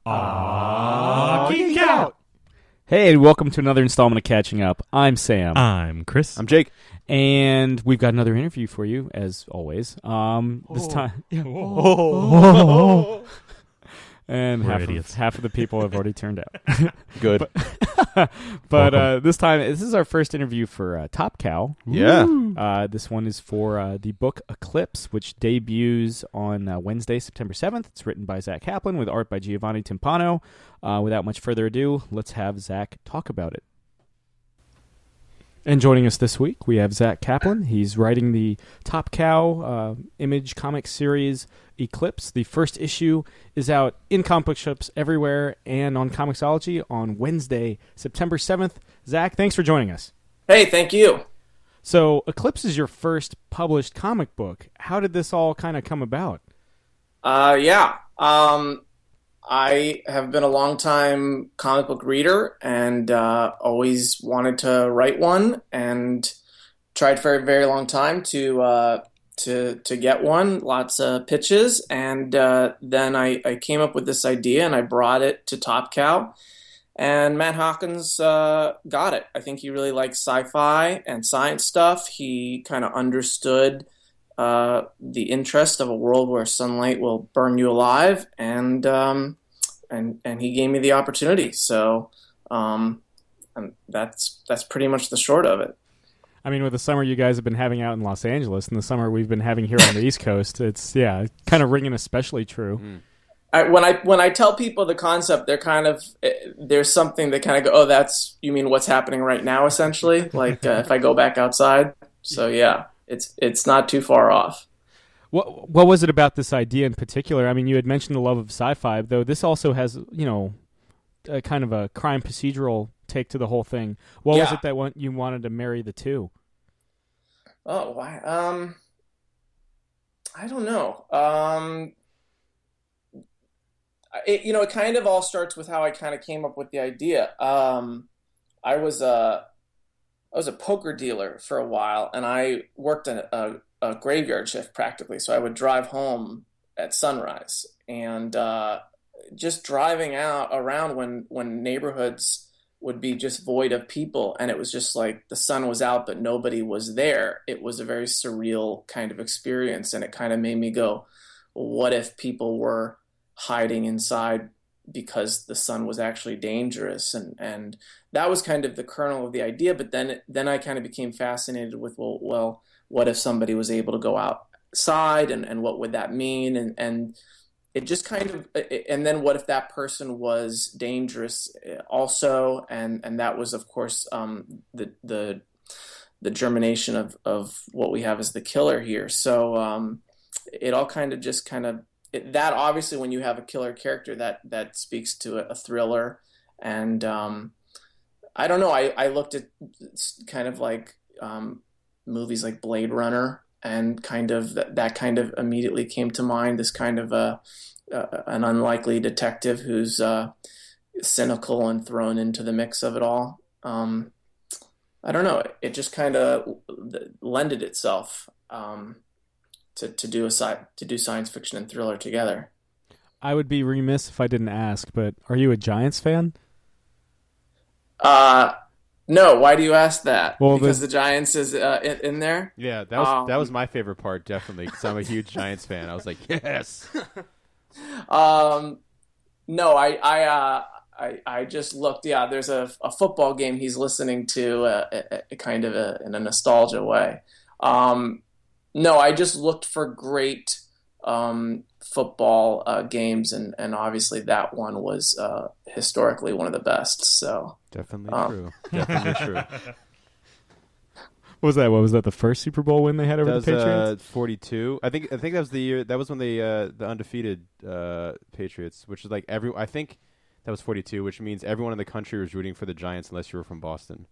Geek Out! Hey, welcome to another installment of Catching Up. I'm Sam. I'm Chris. I'm Jake. And we've got another interview for you, as always. This time... And half of the people have already turned out. Good. But this time, this is our first interview for Top Cow. Yeah. This one is for the book Eclipse, which debuts on Wednesday, September 7th. It's written by Zack Kaplan with art by Giovanni Timpano. Without much further ado, let's have Zack talk about it. And joining us this week, we have Zack Kaplan. He's writing the Top Cow Image comic series Eclipse. The first issue is out in comic book shops everywhere and on Comixology on Wednesday, September 7th. Zack, thanks for joining us. Hey, thank you. So Eclipse is your first published comic book. How did this all kind of come about? I have been a long-time comic book reader and always wanted to write one, and tried for a very long time to get one. Lots of pitches, and then I came up with this idea and I brought it to Top Cow, and Matt Hawkins got it. I think he really likes sci-fi and science stuff. He kind of understood the interest of a world where sunlight will burn you alive, and he gave me the opportunity. So and that's pretty much the short of it. I mean, with the summer you guys have been having out in Los Angeles and the summer we've been having here on the East Coast, it's kind of ringing especially true. When I tell people the concept, they're kind of, there's something they kind of go, oh, you mean what's happening right now, essentially? Like if I go back outside. So yeah, it's not too far off. What was it about this idea in particular? I mean, you had mentioned the love of sci-fi, though this also has, a kind of a crime procedural take to the whole thing. What was it that you wanted to marry the two? Oh, why? I don't know. It kind of all starts with how I kind of came up with the idea. I was a poker dealer for a while, and I worked in a graveyard shift practically. So I would drive home at sunrise, and just driving around when neighborhoods would be just void of people, and it was just like the sun was out but nobody was there. It was a very surreal kind of experience, and it kind of made me go, well, what if people were hiding inside because the sun was actually dangerous? And that was kind of the kernel of the idea. But then I kind of became fascinated with, well, what if somebody was able to go outside, and what would that mean? And it just kind of, and then what if that person was dangerous also? And that was, of course, the germination of what we have as the killer here. So it all kind of just that obviously when you have a killer character that speaks to a thriller. And I don't know, I looked at kind of like movies like Blade Runner, and kind of that kind of immediately came to mind, this kind of an unlikely detective who's cynical and thrown into the mix of it all. I don't know, it just kind of lended itself to do science fiction and thriller together. I would be remiss if I didn't ask, but are you a Giants fan? No. Why do you ask that? Well, because the Giants is in there? Yeah, that was my favorite part, definitely, because I'm a huge Giants fan. I was like, yes. No, I just looked. Yeah, there's a football game he's listening to, kind of in a nostalgia way. No, I just looked for great football games, and obviously that one was historically one of the best. So definitely true. Definitely true. What was that? The first Super Bowl win they had over the Patriots? 42. I think that was the year. That was when the undefeated Patriots, which is like I think that was 42, which means everyone in the country was rooting for the Giants unless you were from Boston.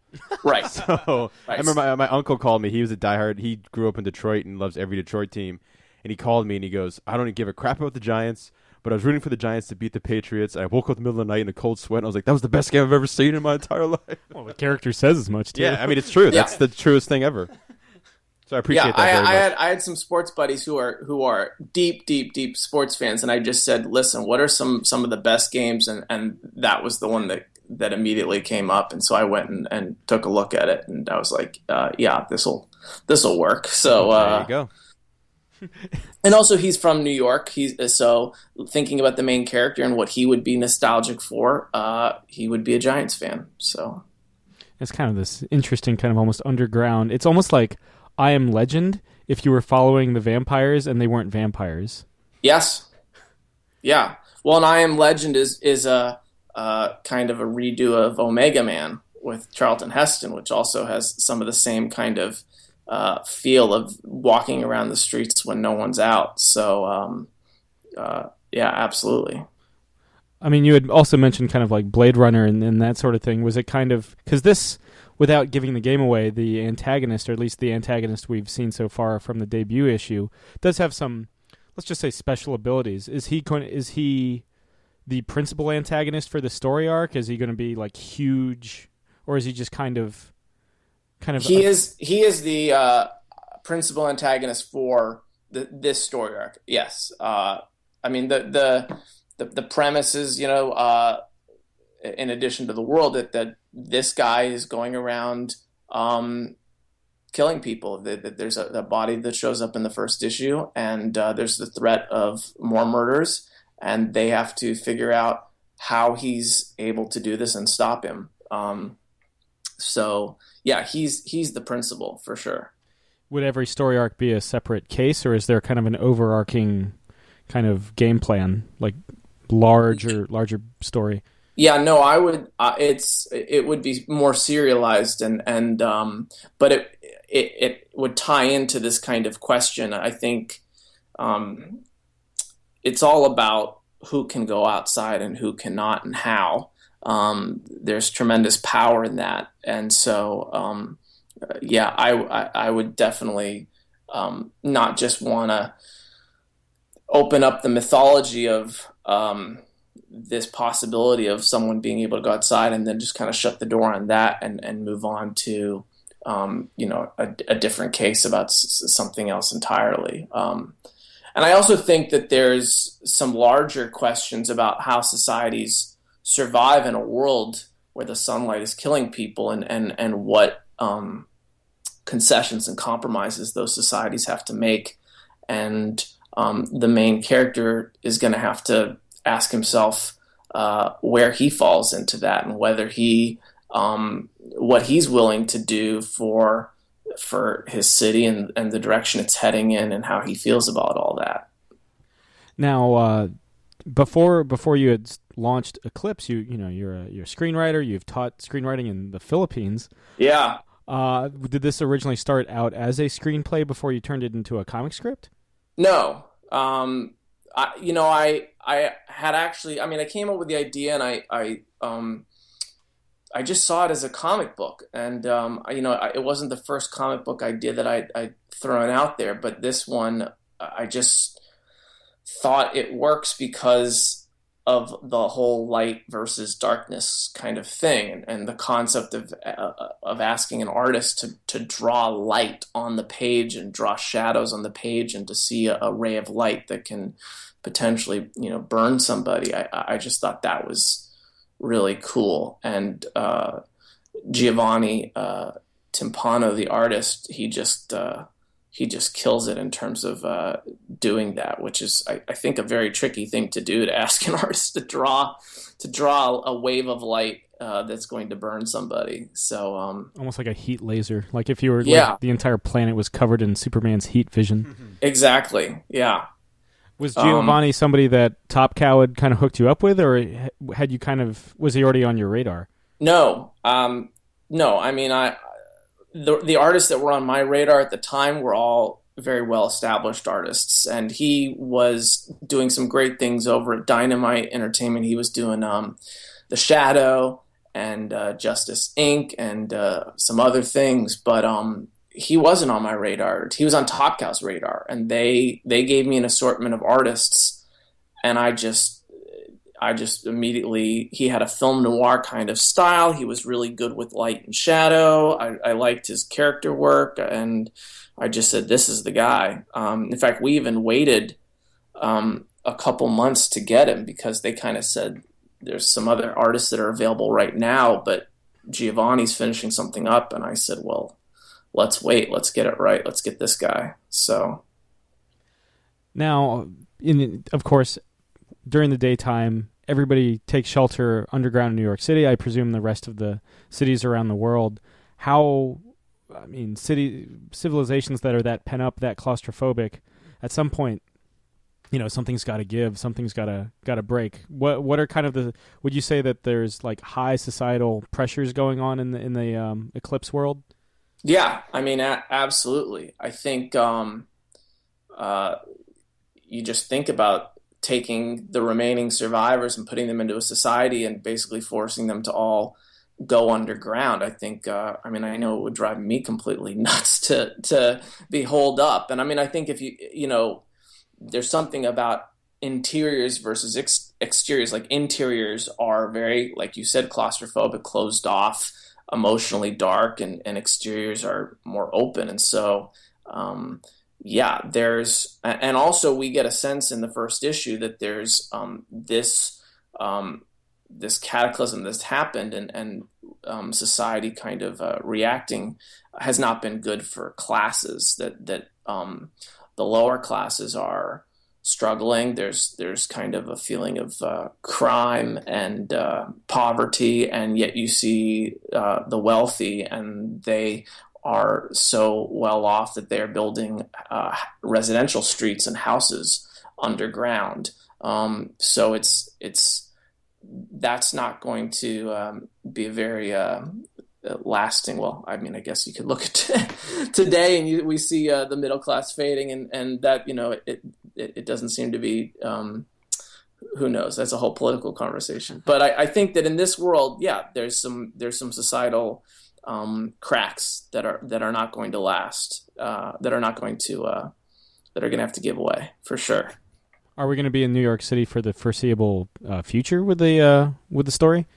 Right. So right. I remember my uncle called me. He was a diehard. He grew up in Detroit and loves every Detroit team. And he called me and he goes, I don't give a crap about the Giants, but I was rooting for the Giants to beat the Patriots. I woke up in the middle of the night in a cold sweat, and I was like, that was the best game I've ever seen in my entire life. Well, the character says as much, too. Yeah, I mean, it's true. That's the truest thing ever. So I appreciate that very much. I had some sports buddies who are deep sports fans, and I just said, listen, what are some of the best games? And that was the one that immediately came up, and so I went and took a look at it, and I was like, yeah, this'll work. So there you go. And also, he's from New York. So thinking about the main character and what he would be nostalgic for, he would be a Giants fan. So it's kind of this interesting kind of almost underground. It's almost like I Am Legend if you were following the vampires and they weren't vampires. Yes. Yeah. Well, and I Am Legend is a kind of a redo of Omega Man with Charlton Heston, which also has some of the same kind of feel of walking around the streets when no one's out. So, yeah, absolutely. I mean, you had also mentioned kind of like Blade Runner and that sort of thing. Was it kind of, because this, without giving the game away, the antagonist, or at least the antagonist we've seen so far from the debut issue, does have some, let's just say, special abilities. Is he the principal antagonist for the story arc? Is he going to be like huge, or is he just kind of? He is the principal antagonist for this story arc. Yes, I mean the premise is, in addition to the world, that this guy is going around killing people. That there's a body that shows up in the first issue, and there's the threat of more murders, and they have to figure out how he's able to do this and stop him. So yeah, he's the principal for sure. Would every story arc be a separate case, or is there kind of an overarching kind of game plan, like larger story? Yeah, no, I would. It would be more serialized, and but it would tie into this kind of question. I think it's all about who can go outside and who cannot, and how. There's tremendous power in that, and so yeah, I would definitely not just want to open up the mythology of this possibility of someone being able to go outside and then just kind of shut the door on that and move on to a different case about something else entirely. And I also think that there's some larger questions about how societies survive in a world where the sunlight is killing people, and what concessions and compromises those societies have to make. And the main character is going to have to ask himself where he falls into that, and whether he what he's willing to do for his city and the direction it's heading in, and how he feels about all that. Now, before you had launched Eclipse, you're a screenwriter. You've taught screenwriting in the Philippines. Yeah. Did this originally start out as a screenplay before you turned it into a comic script? No. I had actually. I mean, I came up with the idea, and I just saw it as a comic book, and it wasn't the first comic book idea that I'd thrown out there, but this one, I just thought it works because of the whole light versus darkness kind of thing, and the concept of asking an artist to draw light on the page and draw shadows on the page, and to see a ray of light that can potentially burn somebody. I just thought that was really cool. And Giovanni Timpano, the artist, he just kills it in terms of doing that, which is, I think, a very tricky thing to do, to ask an artist to draw a wave of light that's going to burn somebody. So almost like a heat laser, like if you were like, the entire planet was covered in Superman's heat vision. Exactly. Yeah. Was Giovanni somebody that Top Cow had kind of hooked you up with, or had you was he already on your radar? No. No. I mean, the artists that were on my radar at the time were all very well-established artists, and he was doing some great things over at Dynamite Entertainment. He was doing The Shadow and Justice Inc. and some other things, but he wasn't on my radar. He was on Top Cow's radar, and they gave me an assortment of artists, and I I just immediately, he had a film noir kind of style. He was really good with light and shadow. I liked his character work, and I just said, this is the guy. In fact, we even waited a couple months to get him because they kind of said there's some other artists that are available right now, but Giovanni's finishing something up. And I said, well, let's wait. Let's get it right. Let's get this guy. So now, of course, during the daytime, everybody takes shelter underground in New York City. I presume the rest of the cities around the world. Civilizations that are that pent up, that claustrophobic, at some point, something's got to give, something's got to break. What are kind of would you say that there's like high societal pressures going on in the Eclipse world? Yeah, I mean, absolutely. I think you just think about taking the remaining survivors and putting them into a society and basically forcing them to all go underground. I think, I know it would drive me completely nuts to be holed up. And I mean, I think if there's something about interiors versus exteriors. Like interiors are very, like you said, claustrophobic, closed off, emotionally dark, and exteriors are more open. And so, and also we get a sense in the first issue that there's this cataclysm that's happened, and society kind of reacting has not been good for classes. That the lower classes are struggling. There's kind of a feeling of crime and poverty, and yet you see the wealthy, and they are so well off that they are building residential streets and houses underground. So that's not going to be a very lasting. Well, I mean, I guess you could look at today and we see the middle class fading, and that it doesn't seem to be. Who knows? That's a whole political conversation. But I think that in this world, yeah, there's some societal cracks that are not going to last. That are going to have to give away for sure. Are we going to be in New York City for the foreseeable future with the story?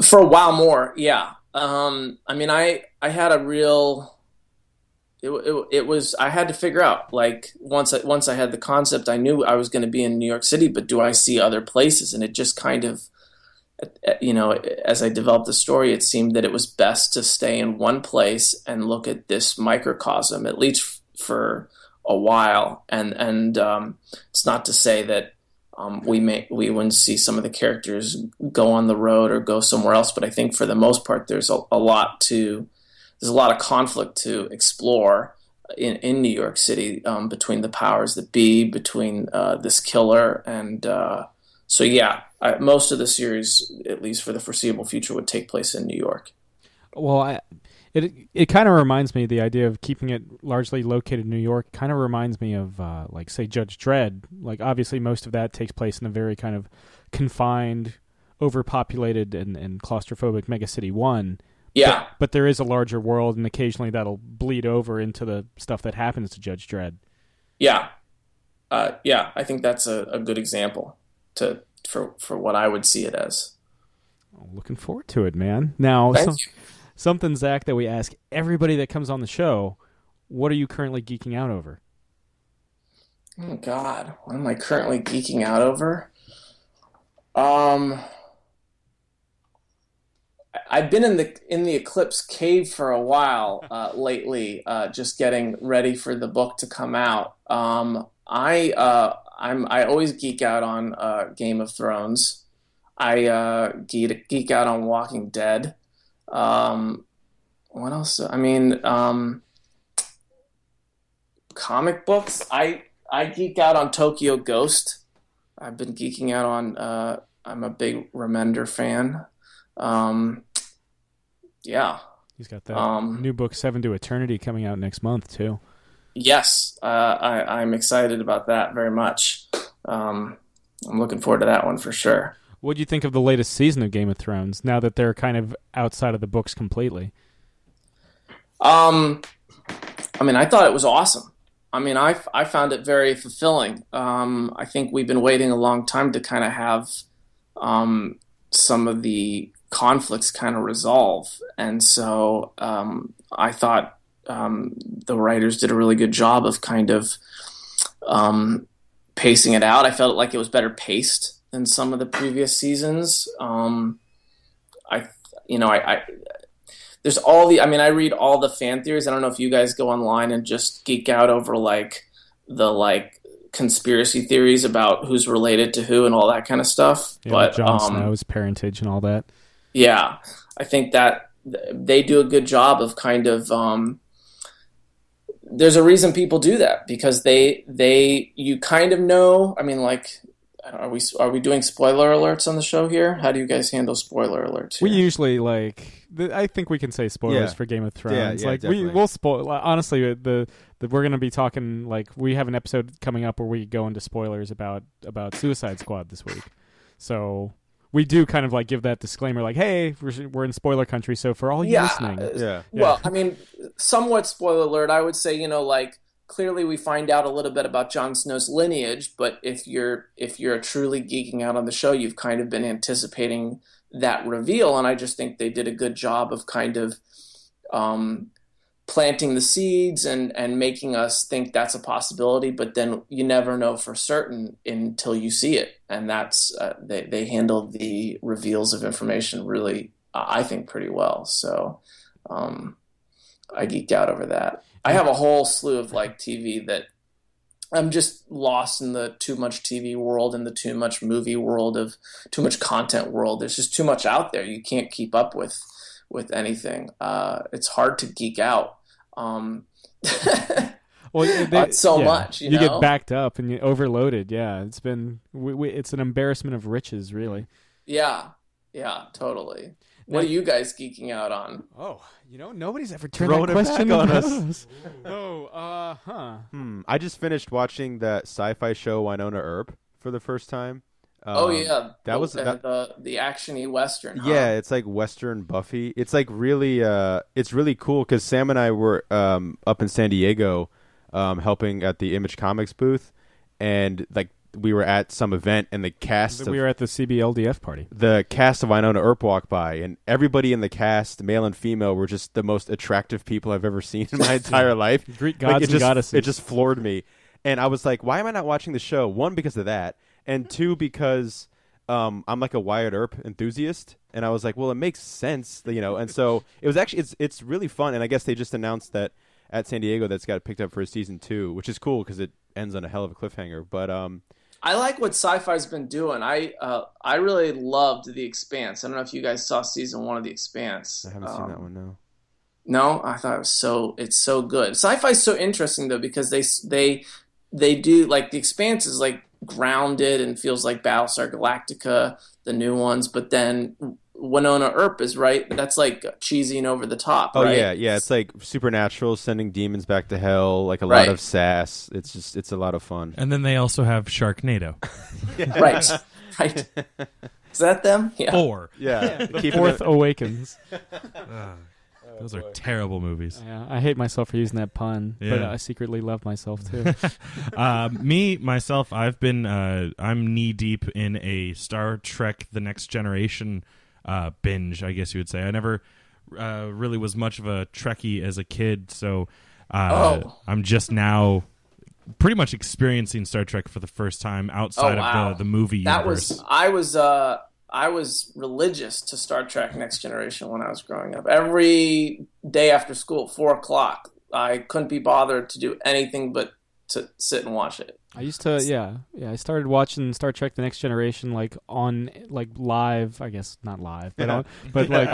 For a while more, yeah. I mean, I had a real. It was, I had to figure out, like, once I had the concept, I knew I was going to be in New York City, but do I see other places? And it just kind of, as I developed the story, it seemed that it was best to stay in one place and look at this microcosm, at least for a while. And it's not to say that we wouldn't see some of the characters go on the road or go somewhere else, but I think for the most part, there's a lot of conflict to explore in New York City between the powers that be, between this killer, and so yeah, most of the series, at least for the foreseeable future, would take place in New York. Well, it kind of reminds me, the idea of keeping it largely located in New York kind of reminds me of like, say, Judge Dredd. Like, obviously most of that takes place in a very kind of confined, overpopulated, and claustrophobic megacity 1. Yeah. But there is a larger world, and occasionally that'll bleed over into the stuff that happens to Judge Dredd. Yeah. I think that's a good example for what I would see it as. Looking forward to it, man. Now, something, Zach, that we ask everybody that comes on the show: what are you currently geeking out over? Oh God, what am I currently geeking out over? I've been in the Eclipse cave for a while lately, just getting ready for the book to come out. I always geek out on Game of Thrones. I geek out on Walking Dead. What else? I mean, comic books. I geek out on Tokyo Ghost. I've been geeking out on. I'm a big Remender fan. Yeah. He's got that new book, 7 to Eternity, coming out next month too. Yes, I'm excited about that very much. I'm looking forward to that one for sure. What do you think of the latest season of Game of Thrones, now that they're kind of outside of the books completely? I mean, I thought it was awesome. I mean, I found it very fulfilling. I think we've been waiting a long time to kind of have some of the conflicts kind of resolve, and so I thought the writers did a really good job of kind of pacing it out. I felt like it was better paced than some of the previous seasons. I, I there's all the. I mean, I read all the fan theories. I don't know if you guys go online and just geek out over the conspiracy theories about who's related to who and all that kind of stuff. Yeah, but Jon Snow's parentage and all that. Yeah, I think that they do a good job of kind of. There's a reason people do that because you kind of know. I mean, like, are we doing spoiler alerts on the show here? How do you guys handle spoiler alerts here? We usually I think we can say spoilers for Game of Thrones. Yeah, we'll spoil. Honestly, we're going to be talking, like, we have an episode coming up where we go into spoilers about Suicide Squad this week. So we do kind of like give that disclaimer, like, hey, we're in spoiler country. So for all you listening, Well, I mean, somewhat spoiler alert. I would say, like, clearly we find out a little bit about Jon Snow's lineage, but if you're truly geeking out on the show, you've kind of been anticipating that reveal, and I just think they did a good job of kind of planting the seeds and making us think that's a possibility, but then you never know for certain until you see it, and that's they handled the reveals of information really, I think, pretty well. So I geeked out over that. I have a whole slew of like TV that I'm just lost in the too much TV world and the too much movie world of too much content world. There's just too much out there. You can't keep up with anything. It's hard to geek out. Well, so much. You know? get backed up and you overloaded. Yeah, it's been it's an embarrassment of riches, really. Yeah, totally. What are you guys geeking out on? Oh, nobody's ever turned that question on us. I just finished watching that sci-fi show Winona Earp for the first time. That was the action-y Western. Huh? Yeah, it's like Western Buffy. It's like really, it's really cool because Sam and I were up in San Diego, helping at the Image Comics booth, and like we were at some event, and the cast. We were at the CBLDF party. The cast of Winona Earp walked by, and everybody in the cast, male and female, were just the most attractive people I've ever seen in my entire life. Greek gods and goddesses. It just floored me, and I was like, "Why am I not watching the show?" One, because of that. And two, because I'm like a Wyatt Earp enthusiast, and I was like, well, it makes sense, And so it was actually it's really fun, and I guess they just announced that at San Diego that's got picked up for a season 2, which is cool because it ends on a hell of a cliffhanger. But I like what Sci-Fi's been doing. I really loved The Expanse. I don't know if you guys saw season 1 of The Expanse. I haven't seen that one. No. No, I thought it's so good. Sci-Fi's so interesting though because they do, like, The Expanse is like grounded and feels like Battlestar Galactica, the new ones, but then Winona Earp is right. That's like cheesy and over the top. Oh right? yeah. It's like supernatural, sending demons back to hell, like a lot of sass. It's a lot of fun. And then they also have Sharknado. Right. Is that them? Yeah. 4. Yeah. The Fourth Awakens. Those are terrible movies. Yeah, I hate myself for using that pun, but I secretly love myself too. Myself, I've been I'm knee deep in a Star Trek: The Next Generation binge, I guess you would say. I never really was much of a Trekkie as a kid, so I'm just now pretty much experiencing Star Trek for the first time outside of the movie universe. I was religious to Star Trek Next Generation when I was growing up. Every day after school, 4:00, I couldn't be bothered to do anything but to sit and watch it. I used to, I started watching Star Trek: The Next Generation on live. I guess not live, but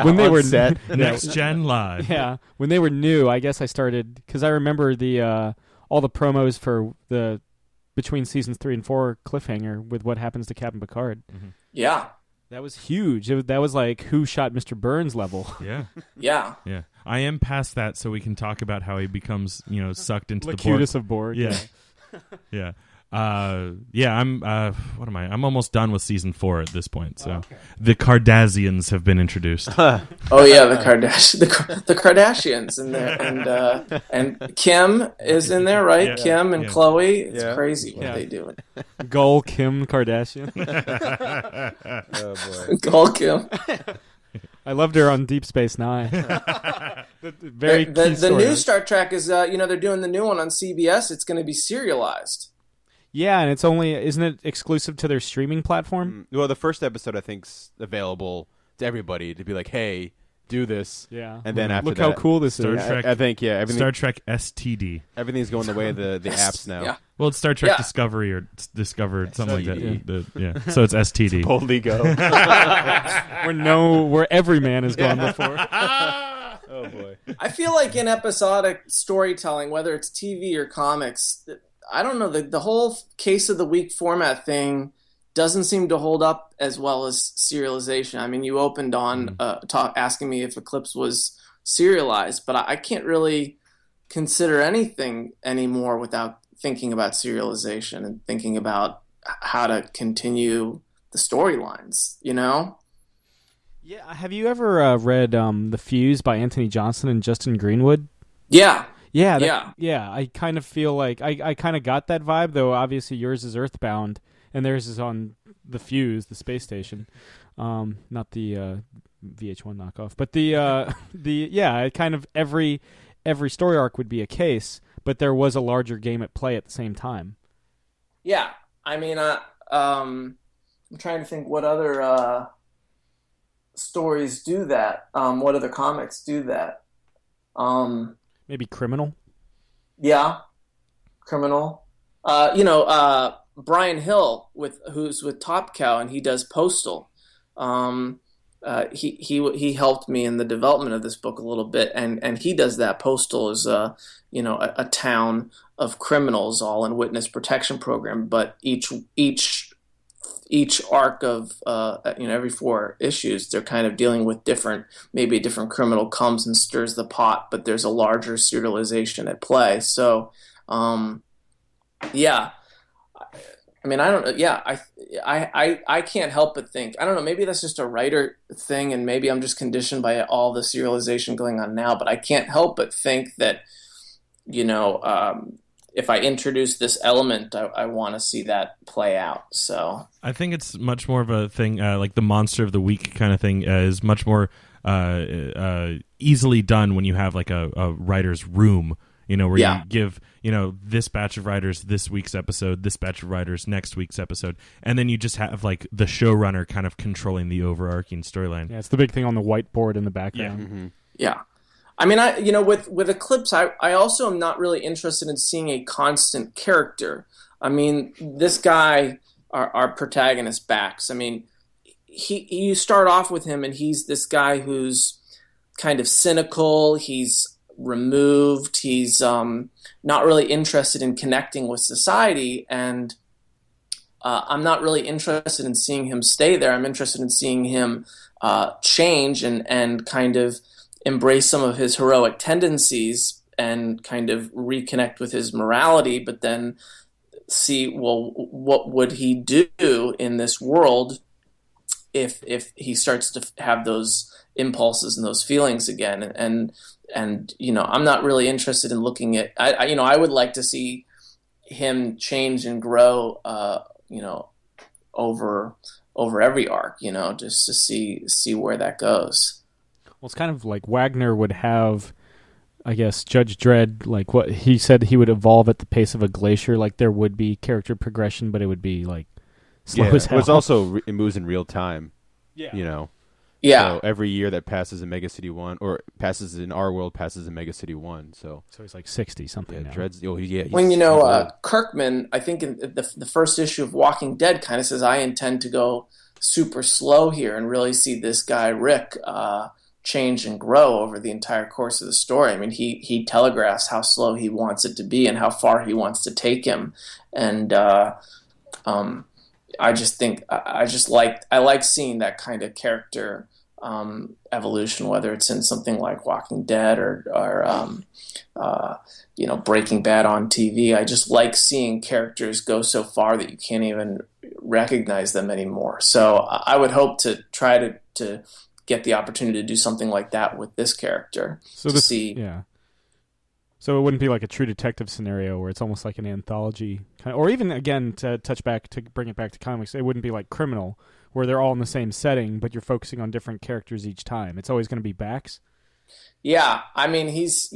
when they were set, Next Gen live. Yeah, when they were new, I guess I started because I remember the all the promos for the between seasons 3 and 4 cliffhanger with what happens to Captain Picard. Mm-hmm. Yeah. That was huge. That was like Who Shot Mr. Burns level. Yeah. Yeah. Yeah. I am past that, so we can talk about how he becomes, sucked into the Borg. Locutus of Borg. Yeah. Yeah. Yeah, I'm. What am I? I'm almost done with season 4 at this point. So the Kardashians have been introduced. Oh yeah, the Kardashians in there, and Kim is in there, right? Yeah. Kim and Yeah. Chloe. It's Yeah. crazy what Yeah. they do. Gull Kim Kardashian. Oh boy. Call Kim. I loved her on Deep Space Nine. Very The key story. new Star Trek is they're doing the new one on CBS. It's going to be serialized. Yeah, and it's only isn't it exclusive to their streaming platform? Well, the first episode I think's available to everybody to be like, hey, do this. Yeah. And then after Look that, how cool this Star is. Trek. I think Star Trek STD. everything's going the way of the apps now. Yeah. Well, it's Star Trek Yeah. Discovery or Discovered, something like STD. that. Yeah. So it's STD. Boldly go. where every man has gone before. Oh boy. I feel like in episodic storytelling, whether it's TV or comics, I don't know, the whole case of the week format thing doesn't seem to hold up as well as serialization. I mean, you opened on asking me if Eclipse was serialized, but I can't really consider anything anymore without thinking about serialization and thinking about how to continue the storylines, you know? Yeah, have you ever read The Fuse by Anthony Johnson and Justin Greenwood? Yeah. Yeah. I kind of feel like I kind of got that vibe, though. Obviously, yours is Earthbound, and theirs is on the Fuse, the space station, not the VH1 knockoff. But it kind of every story arc would be a case, but there was a larger game at play at the same time. Yeah. I mean, I'm trying to think what other stories do that. What other comics do that? Maybe Criminal. Yeah, Criminal. Brian Hill who's with Top Cow, and he does Postal. He helped me in the development of this book a little bit, and he does that. Postal is a town of criminals all in witness protection program, but each arc of every 4 issues, they're kind of dealing with maybe a different criminal comes and stirs the pot, but there's a larger serialization at play. So, yeah. I mean, I don't know. Yeah, I can't help but think. I don't know. Maybe that's just a writer thing, and maybe I'm just conditioned by all the serialization going on now. But I can't help but think that, if I introduce this element, I want to see that play out. So I think it's much more of a thing like the Monster of the Week kind of thing is much more easily done when you have like a writer's room. Where you give, this batch of writers this week's episode, this batch of writers next week's episode, and then you just have like the showrunner kind of controlling the overarching storyline. Yeah, it's the big thing on the whiteboard in the background. Yeah. Mm-hmm. Yeah. I mean, with Eclipse, I also am not really interested in seeing a constant character. I mean, this guy, our protagonist, Bax, I mean, you start off with him, and he's this guy who's kind of cynical, he's removed, he's not really interested in connecting with society, and I'm not really interested in seeing him stay there. I'm interested in seeing him change and kind of embrace some of his heroic tendencies and kind of reconnect with his morality, but then see, well, what would he do in this world if he starts to have those impulses and those feelings again? And I'm not really interested in looking at, I would like to see him change and grow, over every arc, just to see where that goes. Well, it's kind of like Wagner would have, I guess, Judge Dredd, like what he said, he would evolve at the pace of a glacier. Like there would be character progression, but it would be like slow as hell. It's also it moves in real time. Yeah. Yeah. So every year that passes in Mega City 1, or passes in our world, passes in Mega City 1. So he's like 60 something now. Dredd's. Oh, yeah. When Kirkman, I think in the first issue of Walking Dead, kind of says, "I intend to go super slow here and really see this guy Rick change and grow over the entire course of the story." I mean, he telegraphs how slow he wants it to be and how far he wants to take him, and I just think I like seeing that kind of character evolution, whether it's in something like Walking Dead or Breaking Bad on TV. I just like seeing characters go so far that you can't even recognize them anymore. So I would hope to try to get the opportunity to do something like that with this character. So So it wouldn't be like a True Detective scenario where it's almost like an anthology, or even again to bring it back to comics. It wouldn't be like Criminal, where they're all in the same setting, but you're focusing on different characters each time. It's always going to be Bax. Yeah, I mean he's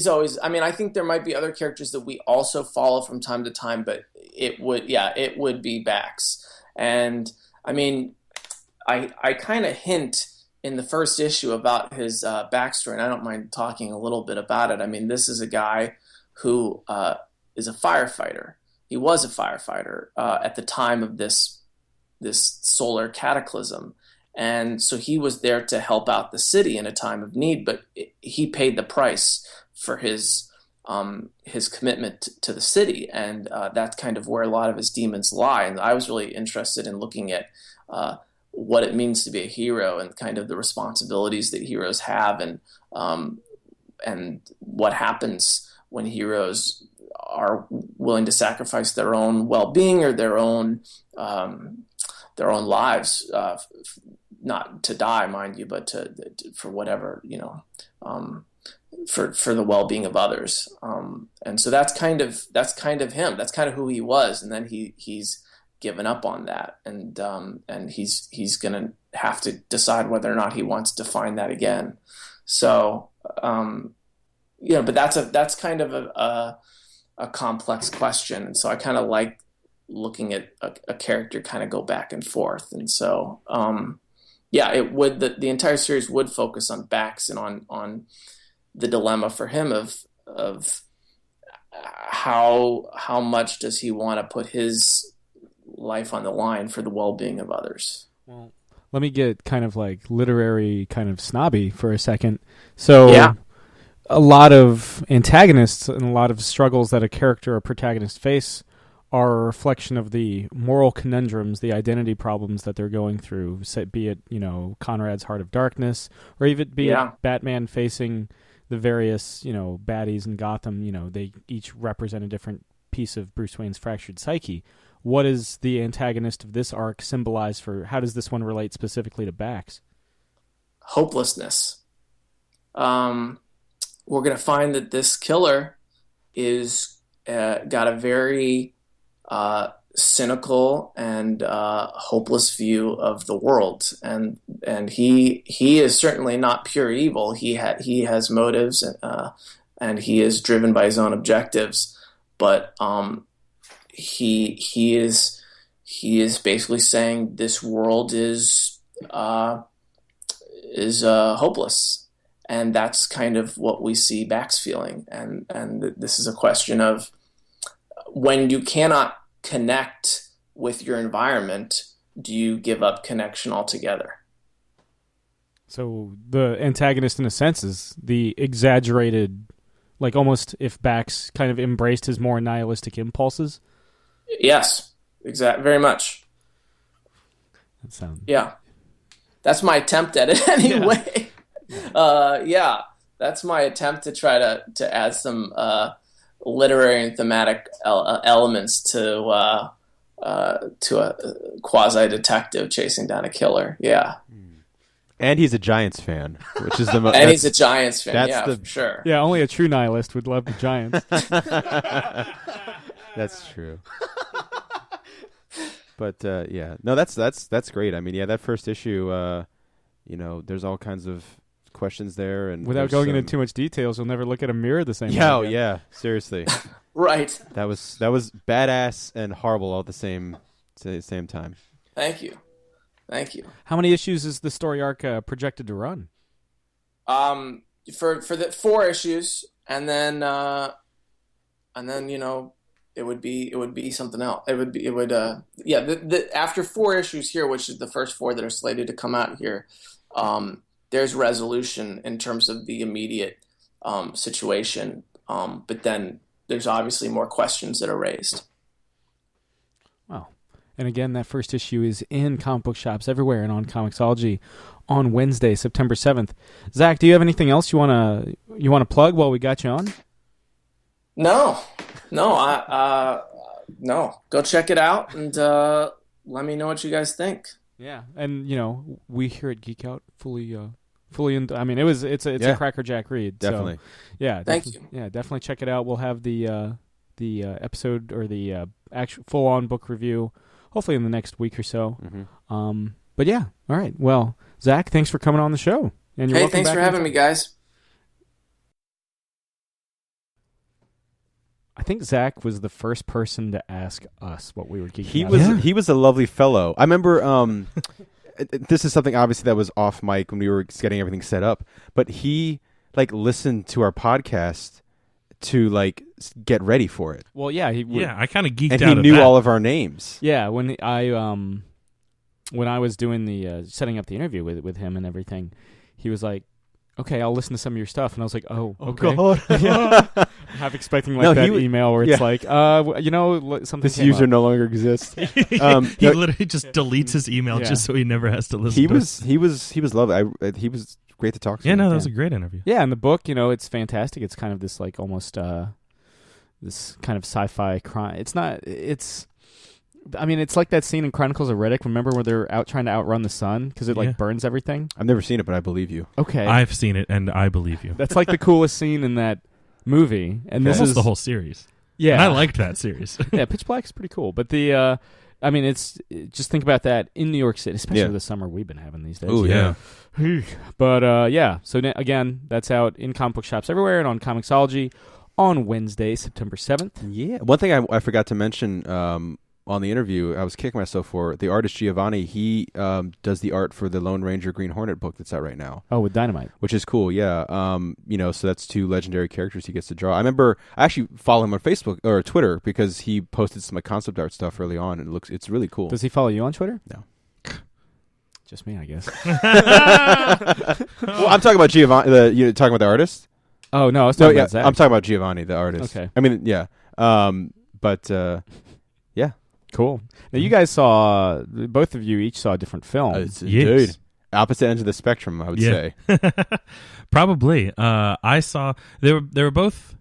always. I mean, I think there might be other characters that we also follow from time to time, but it would be Bax. And I mean, I kind of hint in the first issue about his backstory, and I don't mind talking a little bit about it. I mean, this is a guy who is a firefighter. He was a firefighter at the time of this solar cataclysm, and so he was there to help out the city in a time of need. But he paid the price for his commitment to the city, and that's kind of where a lot of his demons lie. And I was really interested in looking at what it means to be a hero and kind of the responsibilities that heroes have, and what happens when heroes are willing to sacrifice their own well-being or their own lives, not to die, mind you, but for whatever, for the well-being of others. And so that's kind of him. That's kind of who he was. And then he's given up on that, and he's going to have to decide whether or not he wants to find that again. So, but that's kind of a complex question, and so I kind of like looking at a character kind of go back and forth. And so, it would the entire series would focus on Bax and on the dilemma for him of how much does he want to put his life on the line for the well-being of others. Well, let me get kind of like literary kind of snobby for a second. So a lot of antagonists and a lot of struggles that a character or protagonist face are a reflection of the moral conundrums, the identity problems that they're going through, be it, Conrad's Heart of Darkness, or even be it Batman facing the various, baddies in Gotham. They each represent a different piece of Bruce Wayne's fractured psyche. What does the antagonist of this arc symbolize for? How does this one relate specifically to Bax? Hopelessness. We're going to find that this killer is got a very cynical and hopeless view of the world, and he is certainly not pure evil. He has motives, and he is driven by his own objectives, but he is basically saying this world is hopeless, and that's kind of what we see Bax feeling. And this is a question of when you cannot connect with your environment, do you give up connection altogether? So the antagonist, in a sense, is the exaggerated, like almost if Bax kind of embraced his more nihilistic impulses. Yes, very much. That sounds. Yeah, that's my attempt at it anyway. That's my attempt to try to add some literary and thematic elements to a quasi detective chasing down a killer. Yeah. And he's a Giants fan, which is the most. And he's a Giants fan. That's for sure. Yeah, only a true nihilist would love the Giants. That's true. But no, that's great. I mean, that first issue, there's all kinds of questions there, and without going into too much details, you'll never look at a mirror the same way. Yeah, seriously. Right. That was badass and horrible all at the same time. Thank you. How many issues is the story arc projected to run? For the 4 issues, and then it would be something else. After 4 issues here, which is the first 4 that are slated to come out here, there's resolution in terms of the immediate situation, but then there's obviously more questions that are raised. Wow. And again, that first issue is in comic book shops everywhere and on Comixology on Wednesday, September 7th. Zach, do you have anything else you wanna plug while we got you on? No, no. Go check it out and let me know what you guys think. Yeah, and we here at Geek Out fully I mean, it's a crackerjack read. Definitely. So, yeah, Thank you. Yeah, definitely check it out. We'll have the episode or the actual full-on book review hopefully in the next week or so. Mm-hmm. But yeah, all right. Well, Zach, thanks for coming on the show. And you're Hey, welcome thanks back for having me, guys. I think Zach was the first person to ask us what we were geeking out about. He was a lovely fellow. I remember this is something obviously that was off mic when we were getting everything set up, but he listened to our podcast to get ready for it. Well, yeah, I kind of geeked and out. he of knew that. all of our names. Yeah, when I was doing the setting up the interview with him and everything, he was like, "Okay, I'll listen to some of your stuff," and I was like, "Oh, okay." God. Yeah. I'm half expecting email where it's like, something. This user no longer exists. He literally just deletes his email just so he never has to listen. He was lovely. He was great to talk to. Yeah, no, that was a great interview. Yeah, and the book, it's fantastic. It's kind of this almost this kind of sci-fi crime. It's not. I mean, it's like that scene in Chronicles of Riddick. Remember where they're out trying to outrun the sun because it burns everything? I've never seen it, but I believe you. Okay, I've seen it, and I believe you. That's like the coolest scene in that movie, and this Almost is the whole series. Yeah, and I liked that series. Yeah, Pitch Black is pretty cool, but I mean, it's just think about that in New York City, especially with the summer we've been having these days. Oh yeah. But yeah, so again, that's out in comic book shops everywhere and on Comixology on Wednesday, September 7th. Yeah, one thing I forgot to mention on the interview, I was kicking myself for the artist Giovanni. He does the art for the Lone Ranger Green Hornet book that's out right now. Oh, with Dynamite, which is cool. Yeah, so that's two legendary characters he gets to draw. I remember I actually follow him on Facebook or Twitter because he posted some concept art stuff early on, and it's really cool. Does he follow you on Twitter? No. Just me, I guess. Well, I'm talking about Giovanni. You're talking about the artist? Oh no, I was talking about Zach. I'm talking about Giovanni, the artist. Okay. I mean, yeah. But yeah. Cool. Now you guys both of you each saw a different film. Yes. Dude, opposite ends of the spectrum, I would say. Probably. I saw they were both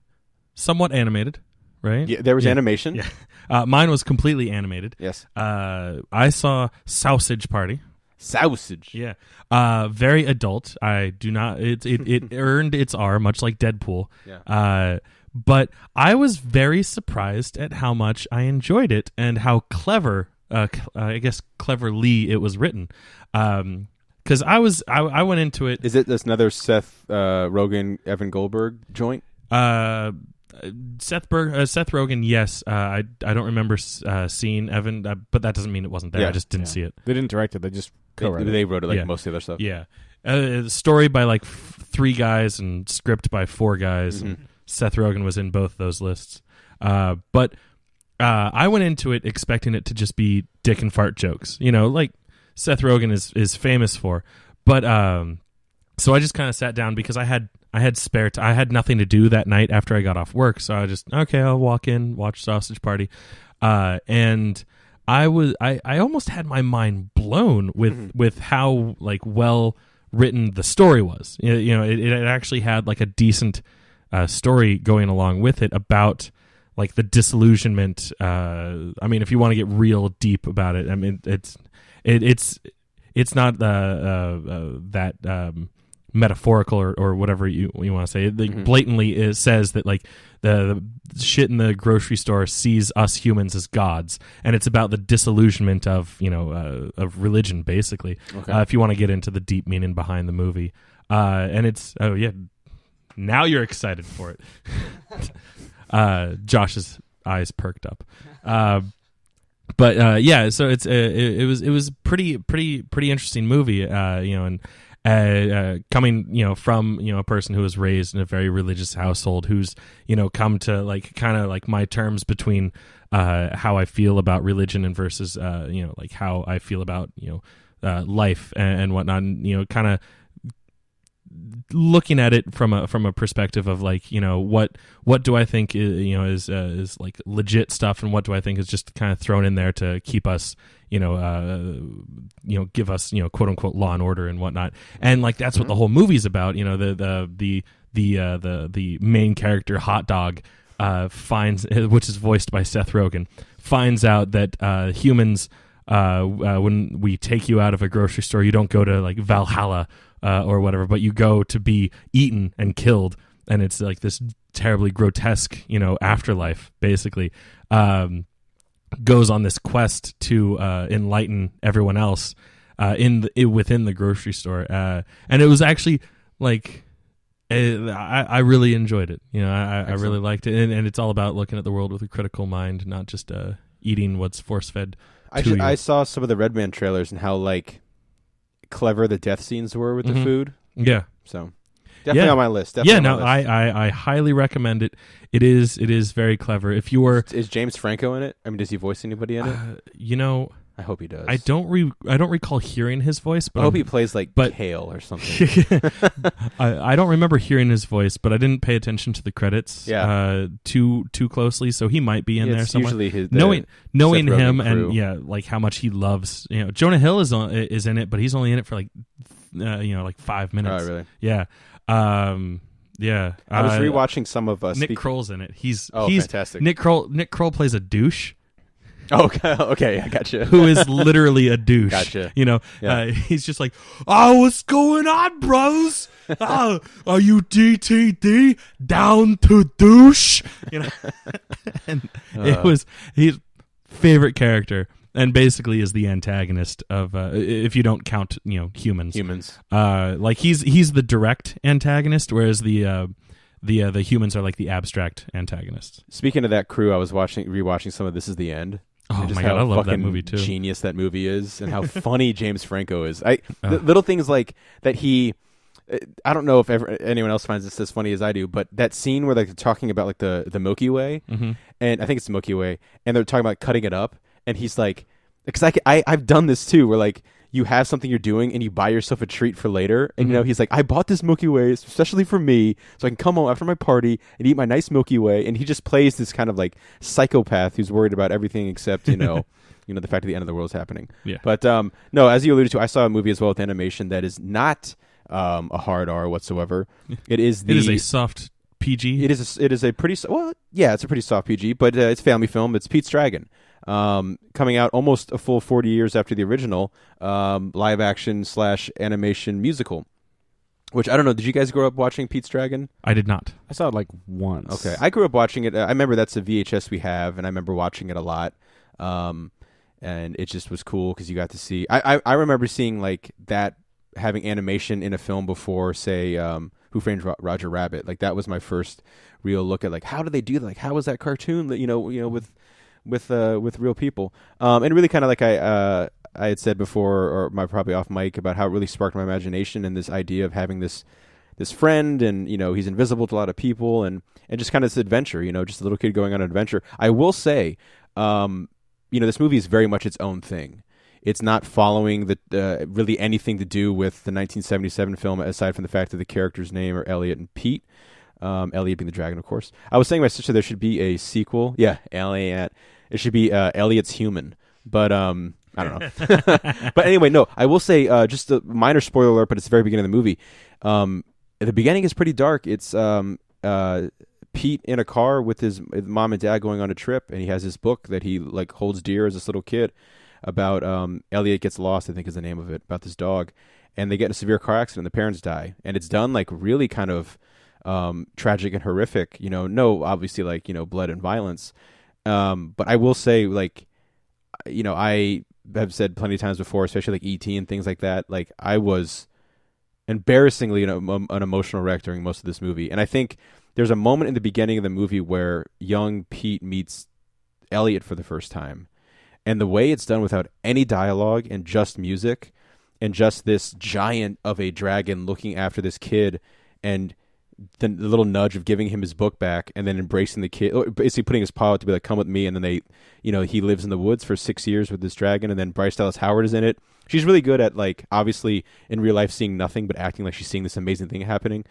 somewhat animated, right? Yeah, there was animation. Yeah. Mine was completely animated. Yes. I saw Sausage Party. Sausage. Yeah. Very adult. I do not. It earned its R, much like Deadpool. Yeah. But I was very surprised at how much I enjoyed it and how clever, I guess cleverly it was written. Because I went into it. Is it this another Seth Rogen, Evan Goldberg joint? Seth Rogen, yes. I don't remember seeing Evan, but that doesn't mean it wasn't there. Yeah. I just didn't see it. They didn't direct it; they just co-wrote it. They wrote it most of the other stuff. Yeah, the story by three guys and script by four guys. Mm-hmm. And Seth Rogen was in both those lists. But I went into it expecting it to just be dick and fart jokes, like Seth Rogen is famous for. But so I just kind of sat down because I had spare time. I had nothing to do that night after I got off work, so I just I'll walk in, watch Sausage Party, and I almost had my mind blown with how well written the story was. It actually had a decent story going along with it about the disillusionment. I mean, if you want to get real deep about it, I mean it's not that metaphorical or whatever you want to say. It blatantly says that the shit in the grocery store sees us humans as gods, and it's about the disillusionment of religion, basically. Okay. If you want to get into the deep meaning behind the movie, and it's now you're excited for it. Josh's eyes perked up. But so it was pretty interesting movie, and coming from a person who was raised in a very religious household, who's come to kind of my terms between how I feel about religion and versus how I feel about life and whatnot, and kind of looking at it from a perspective of like, what do I think is like legit stuff, and what do I think is just kind of thrown in there to keep us, give us, quote unquote law and order and whatnot. And like that's what the whole movie's about. The main character, Hot Dog, finds, which is voiced by Seth Rogen, finds out that humans, when we take you out of a grocery store, you don't go to like Valhalla or whatever, but you go to be eaten and killed, and it's like this terribly grotesque, afterlife. Basically, goes on this quest to enlighten everyone else within the grocery store, and it was actually like. I really enjoyed it. I really liked it, and it's all about looking at the world with a critical mind, not just eating what's force fed. I saw some of the Red Man trailers and how like clever the death scenes were with the food. Yeah, so definitely on my list. Definitely on my list. I highly recommend it. It is very clever. If you were, is James Franco in it? I mean, does he voice anybody in it? I hope he does. I don't recall hearing his voice, but I hope he plays like Kale or something. I don't remember hearing his voice, but I didn't pay attention to the credits too closely, so he might be in there somewhere. Usually knowing him and like how much he loves. Jonah Hill is in it, but he's only in it for like 5 minutes. Oh, really? Yeah. Yeah. I was rewatching some of Nick Kroll's in it. He's fantastic. Nick Kroll plays a douche. Oh, okay, I gotcha. Who is literally a douche. Gotcha. He's just like, what's going on, bros? Are you DTD down to douche? And it was his favorite character, and basically is the antagonist of, if you don't count, humans. Like he's the direct antagonist, whereas the humans are like the abstract antagonists. Speaking of that crew, I was rewatching some of This Is the End. Oh my god, I love that movie too. Genius that movie is, and how funny James Franco is. Little things like that. I don't know if anyone else finds this as funny as I do, but that scene where they're talking about like the Milky Way, and I think it's the Milky Way, and they're talking about cutting it up, and he's like, because I've done this too, where like you have something you're doing and you buy yourself a treat for later, and he's like, I bought this Milky Way especially for me, so I can come home after my party and eat my nice Milky Way, and he just plays this kind of like psychopath who's worried about everything except the fact that the end of the world is happening. Yeah. But no, as you alluded to, I saw a movie as well with animation that is not a hard R whatsoever. It is a soft PG. It is a pretty it's a pretty soft PG, but it's a family film. It's Pete's Dragon. Coming out almost a full 40 years after the original live action / animation musical, which I don't know. Did you guys grow up watching Pete's Dragon? I did not. I saw it like once. Okay. I grew up watching it. I remember that's a VHS we have, and I remember watching it a lot. And it just was cool because you got to see. I remember seeing like that, having animation in a film before, say, Who Framed Roger Rabbit. Like that was my first real look at like, how did they do that? Like, how was that cartoon that with real people, and really kind of like I had said before, or probably off mic, about how it really sparked my imagination and this idea of having this friend, and he's invisible to a lot of people, and just kind of this adventure, just a little kid going on an adventure. I will say, this movie is very much its own thing. It's not following really anything to do with the 1977 film, aside from the fact that the characters' name are Elliot and Pete. Elliot being the dragon, of course. I was saying to my sister there should be a sequel. Yeah, Elliot. It should be Elliot's Human. But I don't know. But anyway, no. I will say just a minor spoiler alert, but it's the very beginning of the movie. The beginning is pretty dark. It's Pete in a car with his mom and dad going on a trip, and he has his book that he like holds dear as this little kid about Elliot Gets Lost, I think is the name of it, about this dog. And they get in a severe car accident, and the parents die. And it's done like really kind of tragic and horrific, no obviously like blood and violence, but I will say, like, I have said plenty of times before, especially like E.T. and things like that, like I was embarrassingly an emotional wreck during most of this movie. And I think there's a moment in the beginning of the movie where young Pete meets Elliot for the first time, and the way it's done without any dialogue and just music and just this giant of a dragon looking after this kid, and the little nudge of giving him his book back, and then embracing the kid, basically putting his paw out to be like, come with me. And then they, he lives in the woods for 6 years with this dragon. And then Bryce Dallas Howard is in it. she's really good at like obviously in real life seeing nothing but acting like she's seeing this amazing thing happening.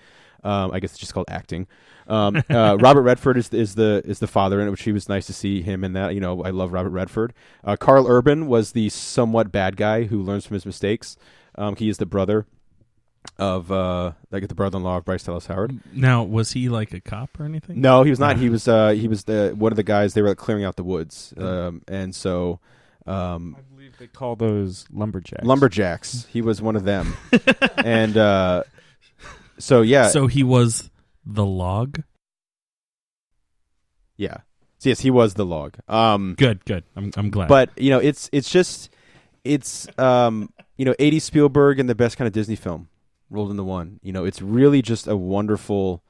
I guess it's just called acting. Robert Redford is the father in it, which he was nice to see him in that. I love Robert Redford. Carl Urban was the somewhat bad guy who learns from his mistakes. He is the brother of like the brother-in-law of Bryce Dallas Howard. Now, was he like a cop or anything? No, he was not. He was the one of the guys. They were like, clearing out the woods, and so I believe they call those lumberjacks. Lumberjacks. He was one of them, and so yeah. So he was the log. Yeah. So yes, he was the log. Good. I'm glad. But it's 80 Spielberg and the best kind of Disney film rolled into one. It's really just a wonderful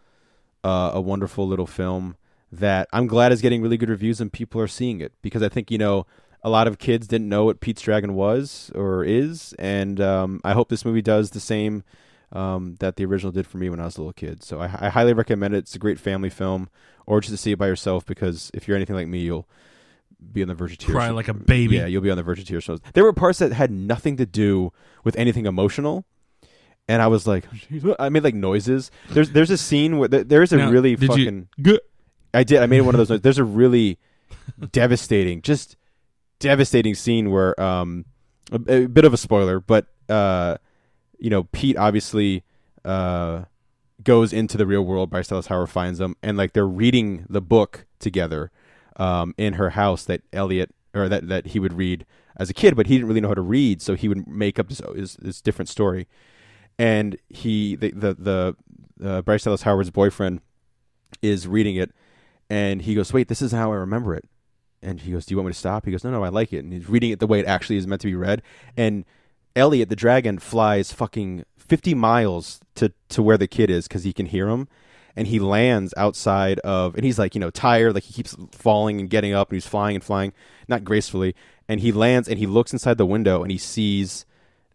little film that I'm glad is getting really good reviews and people are seeing it, because I think a lot of kids didn't know what Pete's Dragon was or is, and I hope this movie does the same that the original did for me when I was a little kid. So I highly recommend it. It's a great family film, or just to see it by yourself, because if you're anything like me, you'll be on the verge of tears. Cry like a baby. Yeah, you'll be on the verge of tears. There were parts that had nothing to do with anything emotional, and I was like, I made like noises. There's a scene where there's a now, really did fucking. I I made one of those noises. There's a really devastating scene where a bit of a spoiler, but Pete obviously goes into the real world. Bryce Dallas Howard finds them, and like they're reading the book together in her house that Elliot, or that he would read as a kid, but he didn't really know how to read, so he would make up this different story. And the Bryce Dallas Howard's boyfriend is reading it, and he goes, "Wait, this isn't how I remember it." And he goes, "Do you want me to stop?" He goes, No, I like it. And he's reading it the way it actually is meant to be read. And Elliot, the dragon, flies fucking 50 miles to where the kid is, because he can hear him. And he lands outside of, and he's like, tired, like he keeps falling and getting up, and he's flying and flying, not gracefully. And he lands and he looks inside the window and he sees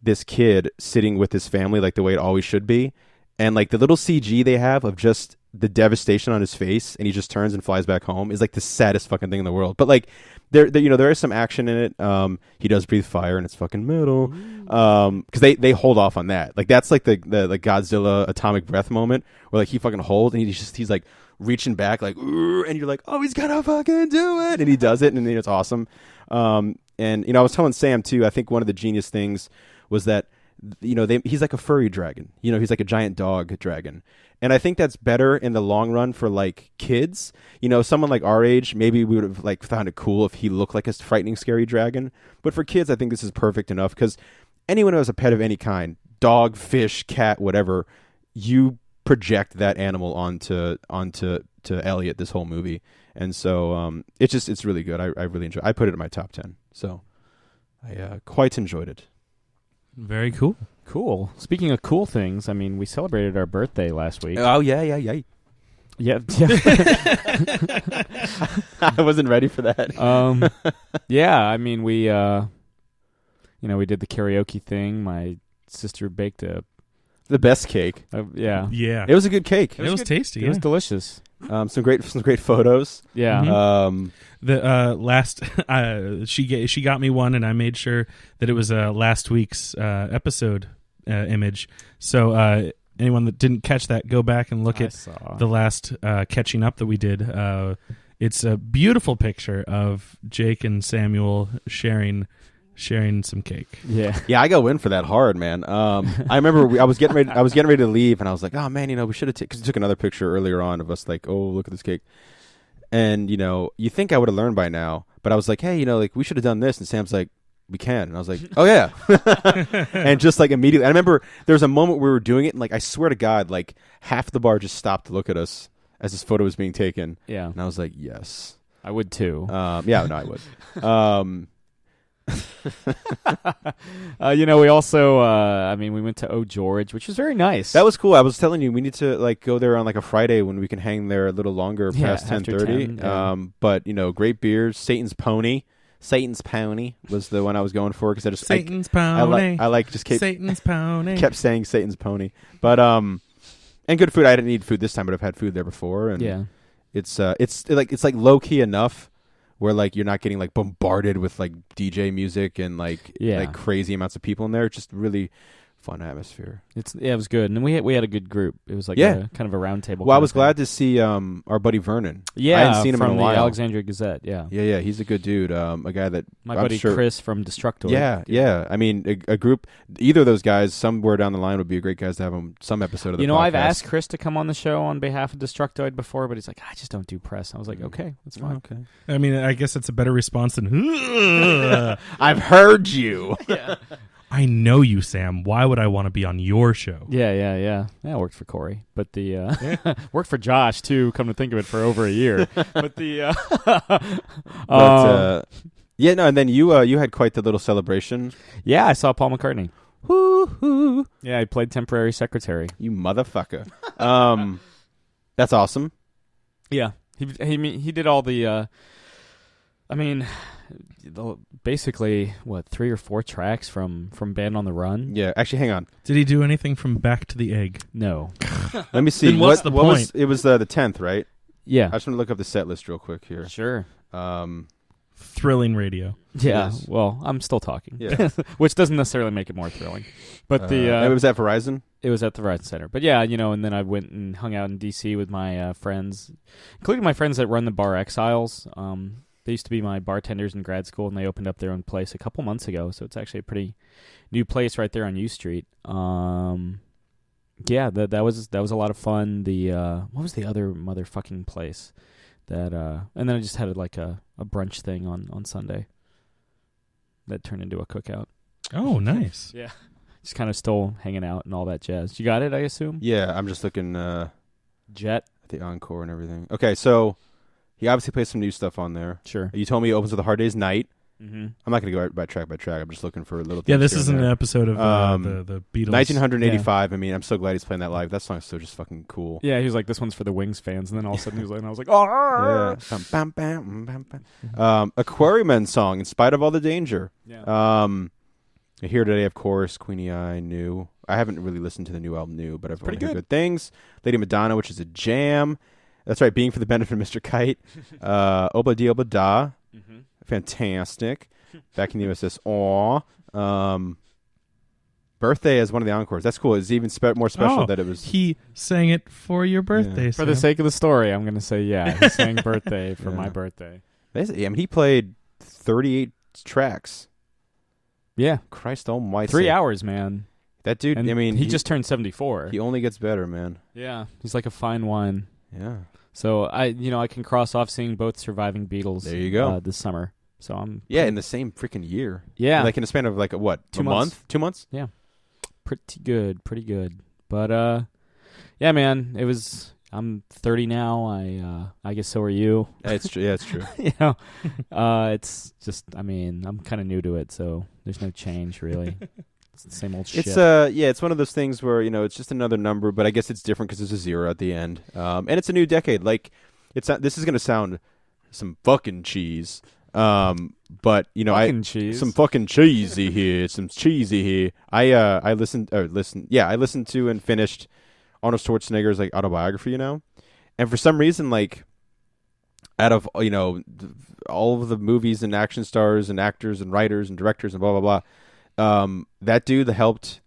this kid sitting with his family like the way it always should be. And like the little CG they have of just the devastation on his face, and he just turns and flies back home, is like the saddest fucking thing in the world. But like there is some action in it. He does breathe fire and it's fucking metal. Because they hold off on that. Like that's like the Godzilla atomic breath moment where like he fucking holds and he's like reaching back like, and you're like, oh, he's gonna fucking do it, and he does it, and it's awesome. And I was telling Sam too, I think one of the genius things was that he's like a furry dragon. He's like a giant dog dragon. And I think that's better in the long run for like kids. Someone like our age, maybe we would have like found it cool if he looked like a frightening, scary dragon. But for kids, I think this is perfect enough, because anyone who has a pet of any kind, dog, fish, cat, whatever, you project that animal onto Elliot this whole movie. And so it's really good. I really enjoy it. I put it in my top 10. So I quite enjoyed it. Very cool. Cool. Speaking of cool things, I mean, we celebrated our birthday last week. Oh, yeah. Yeah. I wasn't ready for that. Yeah, I mean, we did the karaoke thing. My sister baked the best cake. Yeah. Yeah. It was a good cake. It was tasty. It was delicious. Some great photos. Yeah. Mm-hmm. The last she got me one, and I made sure that it was last week's episode image. So anyone that didn't catch that, go back and look at the last catching up that we did. It's a beautiful picture of Jake and Samuel sharing some cake. Yeah. Yeah, I go in for that hard, man. I remember I was getting ready to leave, and I was like, oh man, we should have because we took another picture earlier on of us like, oh, look at this cake. And you think I would have learned by now, but I was like, hey, like we should have done this, and Sam's like, we can, and I was like, oh yeah. And just like immediately, I remember there was a moment we were doing it, and like I swear to God, like half the bar just stopped to look at us as this photo was being taken. Yeah. And I was like, yes, I would too. Yeah, no, I would. We also, we went to O George, which was very nice. That was cool. I was telling you, we need to like go there on like a Friday when we can hang there a little longer past 10:30. Yeah. But great beers. Satan's Pony was the one I was going for because I just Satan's Pony. I like just kept Satan's Pony. kept saying Satan's Pony. But and good food. I didn't need food this time, but I've had food there before, and yeah, it's like low key enough where like you're not getting like bombarded with like DJ music and like crazy amounts of people in there. Just really fun atmosphere. It was good, and we had a good group. It was like a kind of a round table. Well, I was glad to see our buddy Vernon. Yeah, I hadn't seen him from in a while. the Alexandria Gazette. Yeah, he's a good dude. A guy that my buddy Chris from Destructoid. Yeah. I mean, a group. Either of those guys, somewhere down the line, would be a great guys to have them some episode of the podcast. I've asked Chris to come on the show on behalf of Destructoid before, but he's like, I just don't do press. I was like, okay, that's fine. Okay. I mean, I guess it's a better response than I've heard you. Yeah. I know you, Sam. Why would I want to be on your show? Yeah. That worked for Corey, but worked for Josh too. Come to think of it, for over a year. But and then you had quite the little celebration. Yeah, I saw Paul McCartney. Woo-hoo. Yeah, he played temporary secretary. You motherfucker. That's awesome. Yeah, he did all the. Basically, 3 or 4 tracks from Band on the Run? Yeah, actually, hang on. Did he do anything from Back to the Egg? No. Let me see. Then what's the point? It was the 10th, right? Yeah. I just want to look up the set list real quick here. Sure. Thrilling radio. Yeah. Yes. Well, I'm still talking. Yeah. Which doesn't necessarily make it more thrilling. But it was at Verizon? It was at the Verizon Center. But yeah, and then I went and hung out in D.C. with my friends, including my friends that run the bar Exiles. They used to be my bartenders in grad school, and they opened up their own place a couple months ago. So it's actually a pretty new place right there on U Street. Yeah, that was a lot of fun. What was the other motherfucking place? And then I just had like a brunch thing on Sunday that turned into a cookout. Oh, nice. Yeah, just kind of still hanging out and all that jazz. You got it, I assume? Yeah, I'm just looking Jet at the encore and everything. Okay, so he obviously plays some new stuff on there. Sure. You told me it opens with A Hard Day's Night. Mm-hmm. I'm not going to go by track. I'm just looking for a little. Yeah, this isn't an episode of the Beatles. 1985. Yeah. I mean, I'm so glad he's playing that live. That song's so just fucking cool. Yeah, he was like, "This one's for the Wings fans," and then all of a sudden he was like, and I was like, "Oh!" Yeah. Aquarium song, In Spite of All the Danger. Yeah. Here Today, of course, Queenie Eye, New. I haven't really listened to the new album, New, but I've heard good things. Lady Madonna, which is a jam. That's right, Being for the Benefit of Mr. Kite. Oba Di Oba Da. Mm-hmm. Fantastic. Back in the USS. Aw. Birthday as one of the encores. That's cool. It's even more special that it was. He sang it for your birthday. Yeah. For the sake of the story, I'm going to say, yeah, he sang Birthday for my birthday. Basically, I mean, he played 38 tracks. Yeah. Christ almighty. 3 hours, man. That dude, and I mean. He just turned 74. He only gets better, man. Yeah. He's like a fine wine. Yeah. So I can cross off seeing both surviving Beatles. There you go. This summer. So I'm in the same freaking year. Yeah, like in a span of like what? 2 months. Month? 2 months? Yeah, pretty good. But yeah, man, it was. I'm 30 now. I guess so are you. It's true. Yeah, it's true. It's just. I mean, I'm kind of new to it, so there's no change really. It's the same old shit. It's one of those things where it's just another number, but I guess it's different because there's a 0 at the end, and it's a new decade. Like this is gonna sound some fucking cheese, but cheese. Some fucking cheesy here, some cheesy here. I listened to and finished Arnold Schwarzenegger's like autobiography, and for some reason, like out of all of the movies and action stars and actors and writers and directors and blah blah blah. That dude helped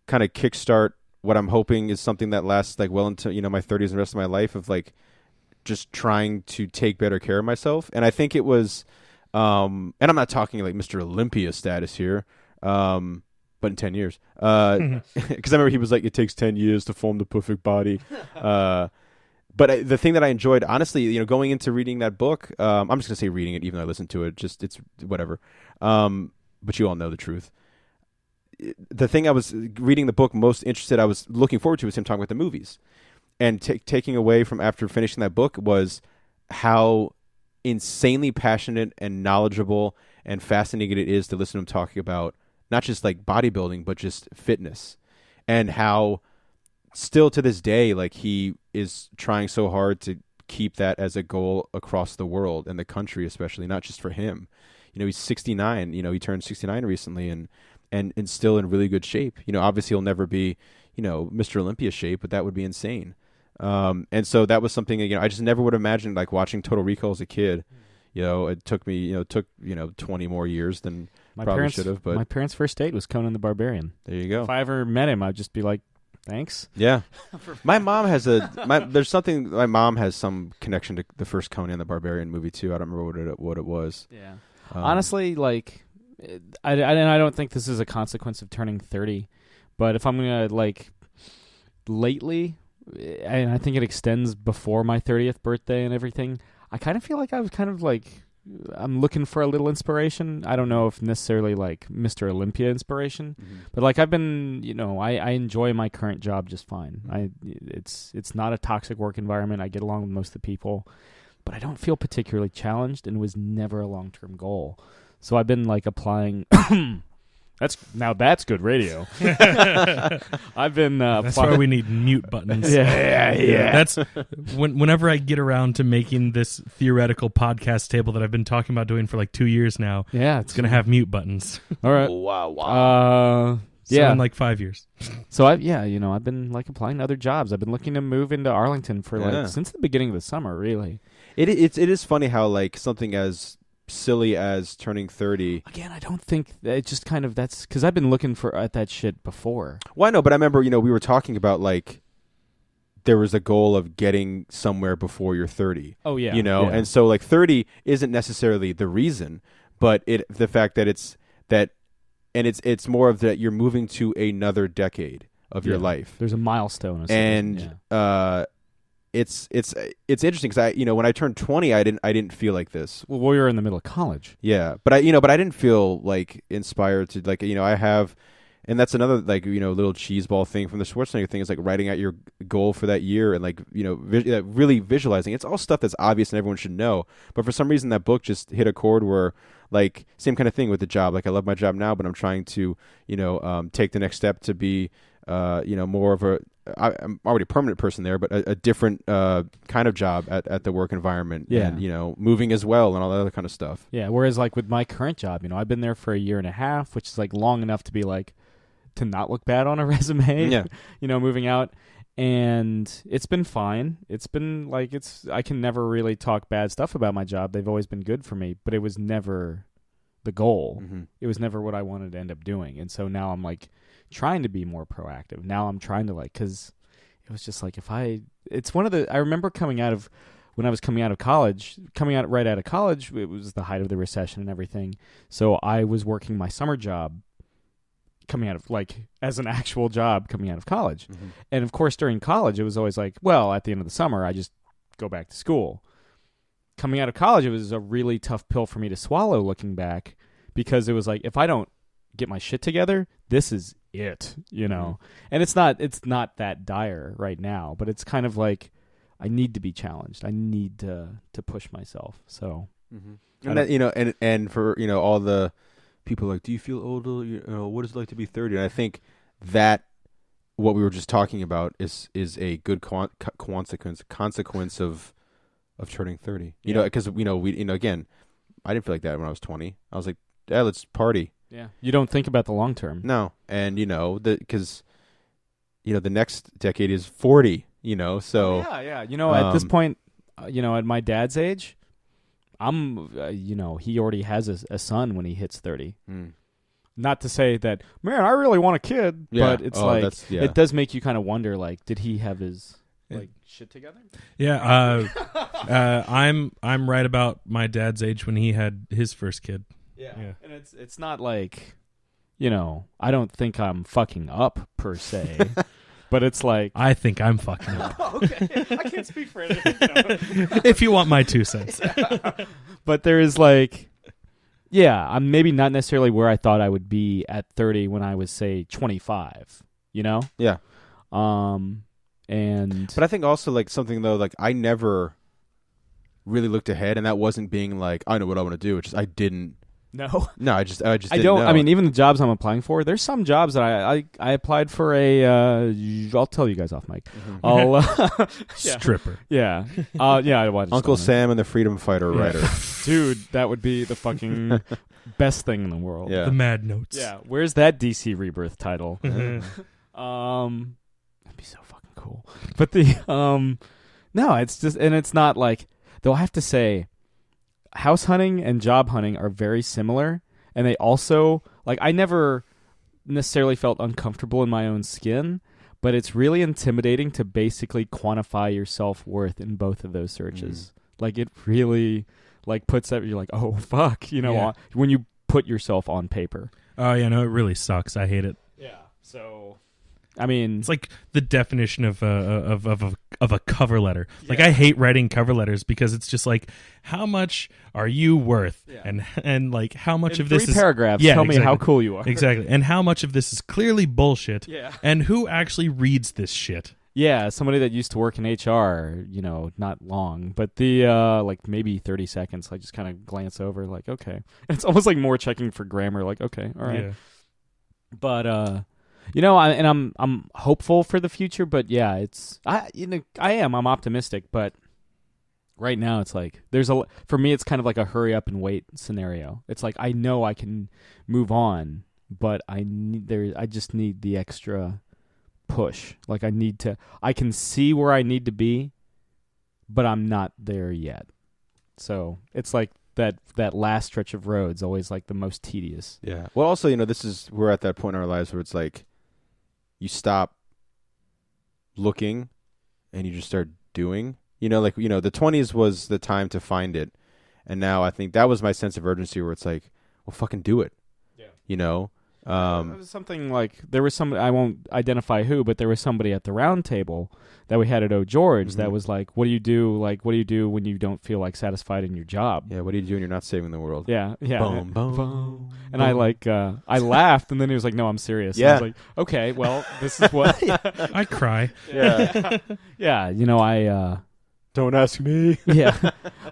kind of kickstart what I'm hoping is something that lasts like well into my 30s and the rest of my life of like just trying to take better care of myself. And I think it was and I'm not talking like Mr. Olympia status here, but in 10 years because I remember he was like, it takes 10 years to form the perfect body. But the thing that I enjoyed, honestly, going into reading that book, I'm just gonna say reading it even though I listened to it, it's whatever. But you all know the truth. The thing I was reading the book most interested, I was looking forward to, was him talking about the movies. And taking away from after finishing that book was how insanely passionate and knowledgeable and fascinating it is to listen to him talking about not just like bodybuilding, but just fitness. And how still to this day, like he is trying so hard to keep that as a goal across the world and the country, especially, not just for him. He's 69. He turned 69 recently, and still in really good shape. Obviously he'll never be, Mr. Olympia shape, but that would be insane. And so that was something, I just never would have imagined like watching Total Recall as a kid, It took me 20 more years than probably should have. But my parents' first date was Conan the Barbarian. there you go. If I ever met him, I'd just be like, thanks. Yeah, my mom has my mom has some connection to the first Conan the Barbarian movie too. I don't remember what it was. Yeah. Honestly, like, I don't think this is a consequence of turning 30, but if I'm gonna lately, and I think it extends before my 30th birthday and everything, I kind of feel like I was kind of like, I'm looking for a little inspiration. I don't know if necessarily like Mr. Olympia inspiration, but like I've been, I enjoy my current job just fine. It's not a toxic work environment. I get along with most of the people, but I don't feel particularly challenged, and it was never a long-term goal. So I've been like applying. That's good radio. I've been. That's why we need mute buttons. Yeah. That's whenever I get around to making this theoretical podcast table that I've been talking about doing for like 2 years now. Yeah, it's gonna have mute buttons. All right. Wow. So in like 5 years. So I've been like applying to other jobs. I've been looking to move into Arlington for since the beginning of the summer. Really. It is funny how like something as silly as turning 30. Again, I don't think it just kind of that's because I've been looking at that shit before. Well, I know, but I remember we were talking about like there was a goal of getting somewhere before you're 30. Oh yeah, and so like 30 isn't necessarily the reason, but the fact that it's more of that you're moving to another decade of your life. There's a milestone, and it's interesting because when I turned 20, I didn't feel like this. Well, we were in the middle of college. Yeah, but I didn't feel like inspired to like I have, and that's another like little cheeseball thing from the Schwarzenegger thing is like writing out your goal for that year and like really visualizing. It's all stuff that's obvious and everyone should know, but for some reason that book just hit a chord where like same kind of thing with the job. Like I love my job now, but I'm trying to take the next step to be more of I'm already a permanent person there, but a different kind of job at the work environment. Yeah. And, moving as well and all that other kind of stuff. Yeah. Whereas like with my current job, I've been there for a year and a half, which is like long enough to be like, to not look bad on a resume, Yeah. Moving out. And it's been fine. It's been like, I can never really talk bad stuff about my job. They've always been good for me, but it was never the goal. Mm-hmm. It was never what I wanted to end up doing. And so now I'm like trying to be more proactive. Now I'm trying to cause it was just like, I remember when I was coming out right out of college, it was the height of the recession and everything. So I was working my summer job coming out of as an actual job coming out of college. Mm-hmm. And of course during college it was always like, well, at the end of the summer I just go back to school. Coming out of college, it was a really tough pill for me to swallow looking back, because it was like, if I don't get my shit together, this is it, Mm-hmm. And it's not that dire right now, but it's kind of like I need to be challenged. I need to push myself. So and that, and for all the people like, do you feel older? What is it like to be 30? And I think that what we were just talking about is a good consequence of turning 30. Because we again, I didn't feel like that when I was 20. I was like, yeah, let's party. Yeah, you don't think about the long term. No, and because the next decade is 40. So yeah. At this point, at my dad's age, I'm he already has a son when he hits 30. Not to say that, man, I really want a kid, but it's it does make you kind of wonder, like, did he have his shit together? Yeah, I'm right about my dad's age when he had his first kid. Yeah. And it's not like, I don't think I'm fucking up per se, but it's like, I think I'm fucking up. Okay, I can't speak for anything. If you want my 2 cents. But there is I'm maybe not necessarily where I thought I would be at 30 when I was, say, 25. Yeah. But I think also something though, I never really looked ahead, and that wasn't being like, I know what I want to do. It's just I didn't. No, I just didn't don't know. I mean, even the jobs I'm applying for, there's some jobs that I applied for I'll tell you guys off mic. I'll stripper. Yeah. I watched Uncle Sam and the Freedom Fighter writer. Dude, that would be the fucking best thing in the world. Yeah. The Mad Notes. Yeah. Where's that DC Rebirth title? That'd be so fucking cool. But no, it's just, and it's not like, though I have to say, house hunting and job hunting are very similar, and they also like I never necessarily felt uncomfortable in my own skin, but it's really intimidating to basically quantify your self-worth in both of those searches. Like it really like puts that you're like, oh fuck, when you put yourself on paper. Oh yeah, no, it really sucks. I hate it. Yeah. So I mean, it's like the definition of a cover letter. Like I hate writing cover letters because it's just like, how much are you worth? Yeah. And like how much in of this 3 is paragraphs. Tell me how cool you are. Exactly. And how much of this is clearly bullshit. Yeah. And who actually reads this shit? Yeah, somebody that used to work in HR, not long, but the like maybe 30 seconds, I just kind of glance over like, okay. It's almost like more checking for grammar, like, okay, all right. Yeah. But I'm hopeful for the future, but yeah, I'm optimistic, but right now it's like for me it's kind of like a hurry up and wait scenario. It's like I know I can move on, but I just need the extra push. Like I can see where I need to be, but I'm not there yet. So it's like that last stretch of road's always like the most tedious. Yeah. Well, also, we're at that point in our lives where it's like you stop looking and you just start doing. The 20s was the time to find it, and now I think that was my sense of urgency where it's like, well, fucking do it. Yeah. It was something like there was I won't identify who, but there was somebody at the round table that we had at O George that was like, what do you do? Like, what do you do when you don't feel like satisfied in your job? Yeah, what do you do when you're not saving the world? Yeah, yeah. Boom, boom, boom. And I I laughed, and then he was like, no, I'm serious. Yeah. And I was like, okay, well, this is what I cry. Yeah. Yeah, don't ask me. Yeah.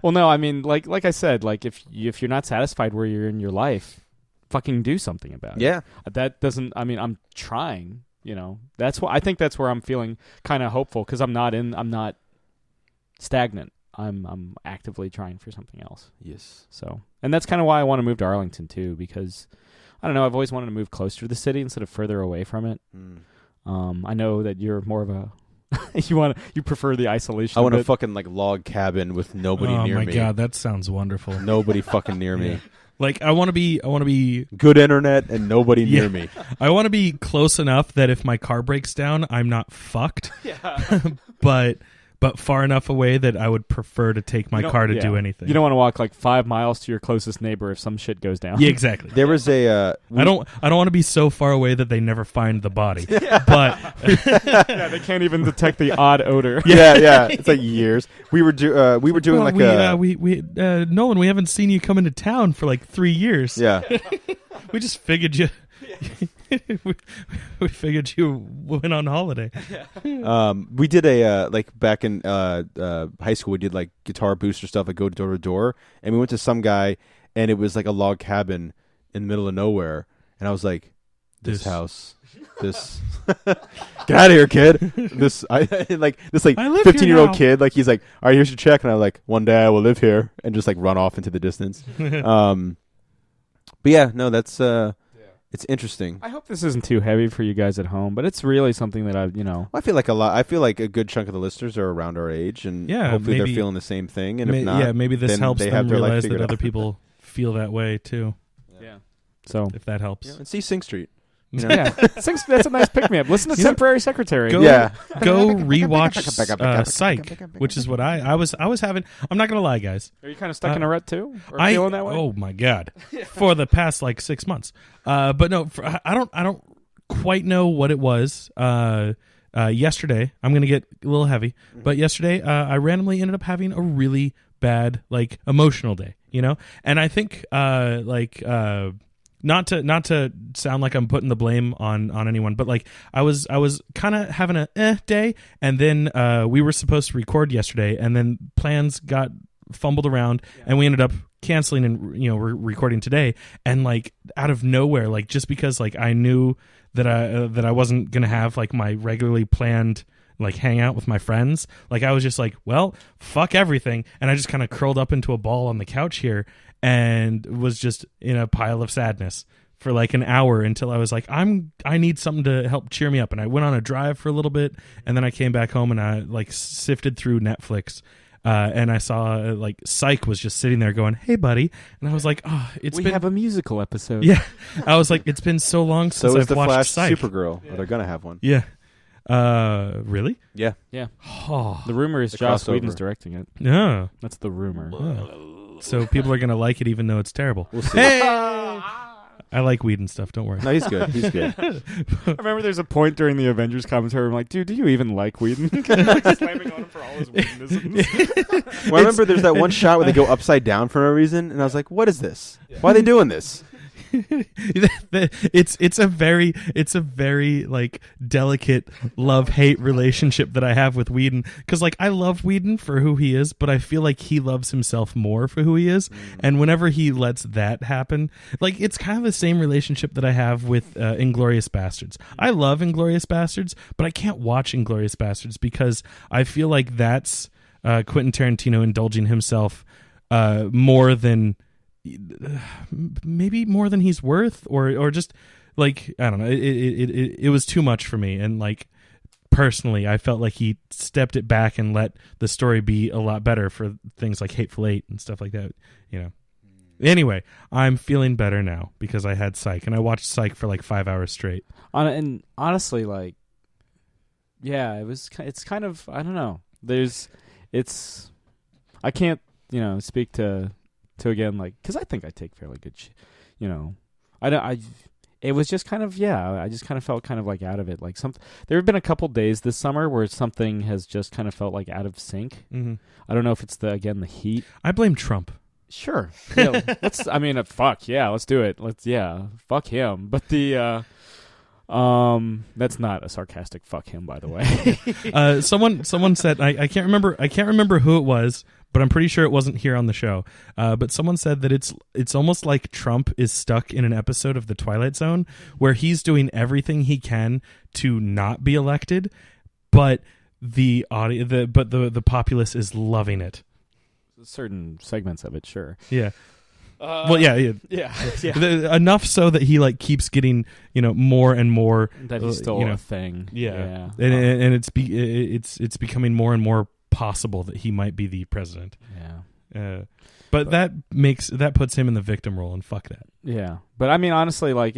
Well, no, I mean, like I said, like if you're not satisfied where you're in your life, fucking do something about it. Yeah. That doesn't, I mean, I'm trying, that's what I think that's where I'm feeling kind of hopeful, because I'm not stagnant. I'm actively trying for something else. Yes. So, and that's kind of why I want to move to Arlington too, because I don't know, I've always wanted to move closer to the city instead of further away from it. I know that you're more of a you prefer the isolation. I want a fucking like log cabin with nobody near me. Oh my god, that sounds wonderful. Nobody fucking near me. Like I want to be good internet and nobody near me. I want to be close enough that if my car breaks down, I'm not fucked. Yeah. but far enough away that I would prefer to take my car to do anything. You don't want to walk like 5 miles to your closest neighbor if some shit goes down. Yeah, exactly. There was a I don't want to be so far away that they never find the body. But yeah, they can't even detect the odd odor. Yeah. It's like years. We were doing Nolan, we haven't seen you come into town for like 3 years. Yeah. We just figured you we figured you went on holiday. We did a back in high school, we did like guitar booster stuff, like go door to door, and we went to some guy, and it was like a log cabin in the middle of nowhere, and I was like, this house, this get out of here, kid. This 15-year-old kid, like he's like, all right, here's your check, and I'm like, one day I will live here, and just like run off into the distance. But yeah, no, that's it's interesting. I hope this isn't too heavy for you guys at home, but it's really something that I feel like a good chunk of the listeners are around our age, and hopefully they're feeling the same thing. And if not, maybe this helps them realize that other people feel that way too. Yeah. So if that helps, and see Sing Street. Yeah, that's a nice pick me up. Listen to Temporary Secretary. Go rewatch Psych, which is what I was having. I'm not gonna lie, guys. Are you kind of stuck in a rut too, or feeling that way? Oh my god, for the past like 6 months. But no, I don't quite know what it was. Yesterday, I'm gonna get a little heavy, but yesterday I randomly ended up having a really bad like emotional day, and I think Not to sound like I'm putting the blame on anyone, but like I was kind of having a day, and then we were supposed to record yesterday, and then plans got fumbled around, and we ended up canceling and we're recording today, and like out of nowhere, like just because like I knew that I wasn't gonna have like my regularly planned like hang out with my friends, like I was just like, well, fuck everything, and I just kind of curled up into a ball on the couch here and was just in a pile of sadness for like an hour until I was like, I need something to help cheer me up. And I went on a drive for a little bit, and then I came back home and I like sifted through Netflix. and I saw like Psych was just sitting there going, "Hey, buddy," and I was like, "Oh, we have a musical episode." Yeah, I was like, "It's been so long since So is I've the watched Flash Psych." Supergirl. Or they're gonna have one. Yeah. Really? Yeah. Yeah. Oh. The rumor is The Joss crossover. Whedon's directing it. No. That's the rumor. So people are gonna like it even though it's terrible. We'll see. Hey! I like Whedon stuff. Don't worry. No, he's good. He's good. I remember there's a point during the Avengers commentary where I'm like, dude, do you even like Whedon? Like slamming on him for all his Whedonisms. Well, I remember there's that one shot where they go upside down for no reason, and I was like, "What is this? Why are they doing this?" It's a very like delicate love-hate relationship that I have with Whedon, because like I love Whedon for who he is, but I feel like he loves himself more for who he is, and whenever he lets that happen, like it's kind of the same relationship that I have with Inglourious Bastards. I love Inglourious Bastards, but I can't watch Inglourious Bastards because I feel like that's Quentin Tarantino indulging himself more than maybe more than he's worth, or just like I don't know, it was too much for me, and like personally I felt like he stepped it back and let the story be a lot better for things like Hateful Eight and stuff like that, you know. Anyway, I'm feeling better now because I had Psych, and I watched Psych for like 5 hours straight. And honestly, like, yeah, it's kind of, I don't know, I can't, speak to again, like, because I think I take fairly good, it was just kind of, I just kind of felt kind of like out of it. Like there have been a couple days this summer where something has just kind of felt like out of sync. Mm-hmm. I don't know if it's the heat. I blame Trump. Sure. Yeah, let's do it. Fuck him. But that's not a sarcastic fuck him, by the way. Someone said, I can't remember who it was, but I'm pretty sure it wasn't here on the show. But someone said that it's almost like Trump is stuck in an episode of The Twilight Zone where he's doing everything he can to not be elected, but the populace is loving it. Certain segments of it, sure. Yeah. Yeah. Enough so that he like keeps getting more and more that he's still a thing. Yeah. And it's becoming more and more possible that he might be the president. Yeah. But that puts him in the victim role, and fuck that. Yeah. But I mean, honestly, like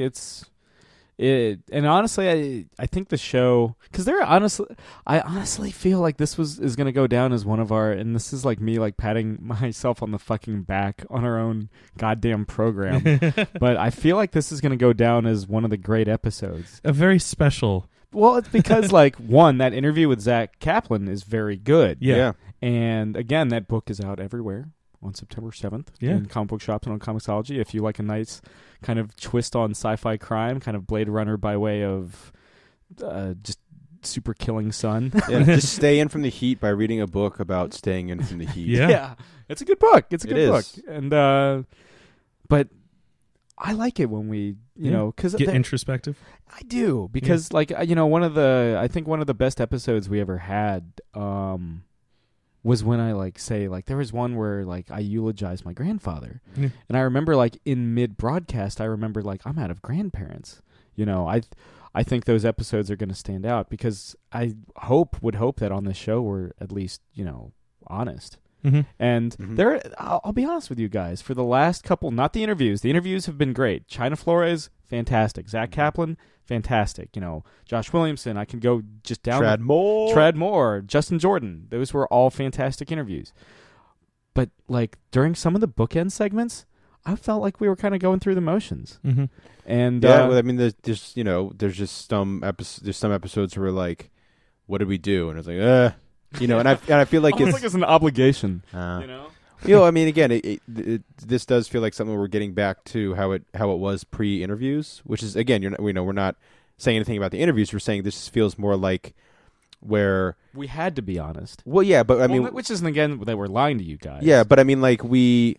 and honestly, I think the show, because I honestly feel like this is going to go down as one of our, and this is like me like patting myself on the fucking back on our own goddamn program, but I feel like this is going to go down as one of the great episodes. A very special. Well, it's because like one, that interview with Zack Kaplan is very good. Yeah. And again, that book is out everywhere on September 7th in comic book shops and on Comixology. If you like a nice kind of twist on sci-fi crime, kind of Blade Runner by way of just super killing sun. Yeah, just stay in from the heat by reading a book about staying in from the heat. Yeah. It's a good book. It's a good book. Is. And but I like it when we, because get introspective. I do, because I think one of the best episodes we ever had was when I there was one where I eulogized my grandfather, and I remember in mid broadcast I remember I'm out of grandparents. I think those episodes are going to stand out because I would hope that on this show we're at least honest. Mm-hmm. And I'll be honest with you guys, for the last couple, not the interviews have been great. China Flores, fantastic. Zack Kaplan, fantastic. Josh Williamson, I can go just down. Trad Moore, Justin Jordan, those were all fantastic interviews. But during some of the bookend segments, I felt like we were kind of going through the motions. Mm-hmm. And I mean, there's just some episodes where what did we do? And it's and I feel like it's an obligation. I mean, again, this does feel like something we're getting back to how it was pre-interviews, which is again, we're not saying anything about the interviews. We're saying this feels more like where we had to be honest. Well, yeah, but I mean, which isn't again that we're lying to you guys. Yeah, but I mean, we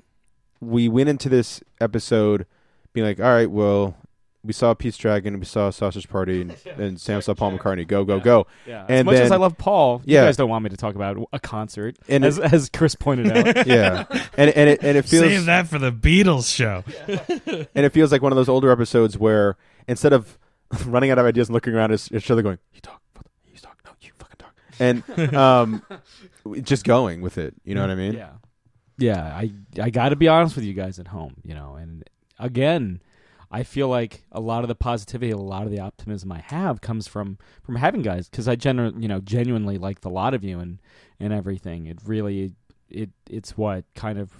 went into this episode being all right, well, we saw Peace Dragon, we saw Sausage Party, and Sam saw Paul McCartney. Go. Yeah. And as much as I love Paul, you Yeah. guys don't want me to talk about a concert, And as Chris pointed out. Yeah, and it feels Save that for the Beatles show. and it feels like one of those older episodes where instead of running out of ideas and looking around at each other going, "You talk, no, you fucking talk," and just going with it. You know what I mean? Yeah. I got to be honest with you guys at home, and again, I feel like a lot of the positivity, a lot of the optimism I have comes from having guys, because I genuinely like the lot of you and everything. It really, it's what kind of,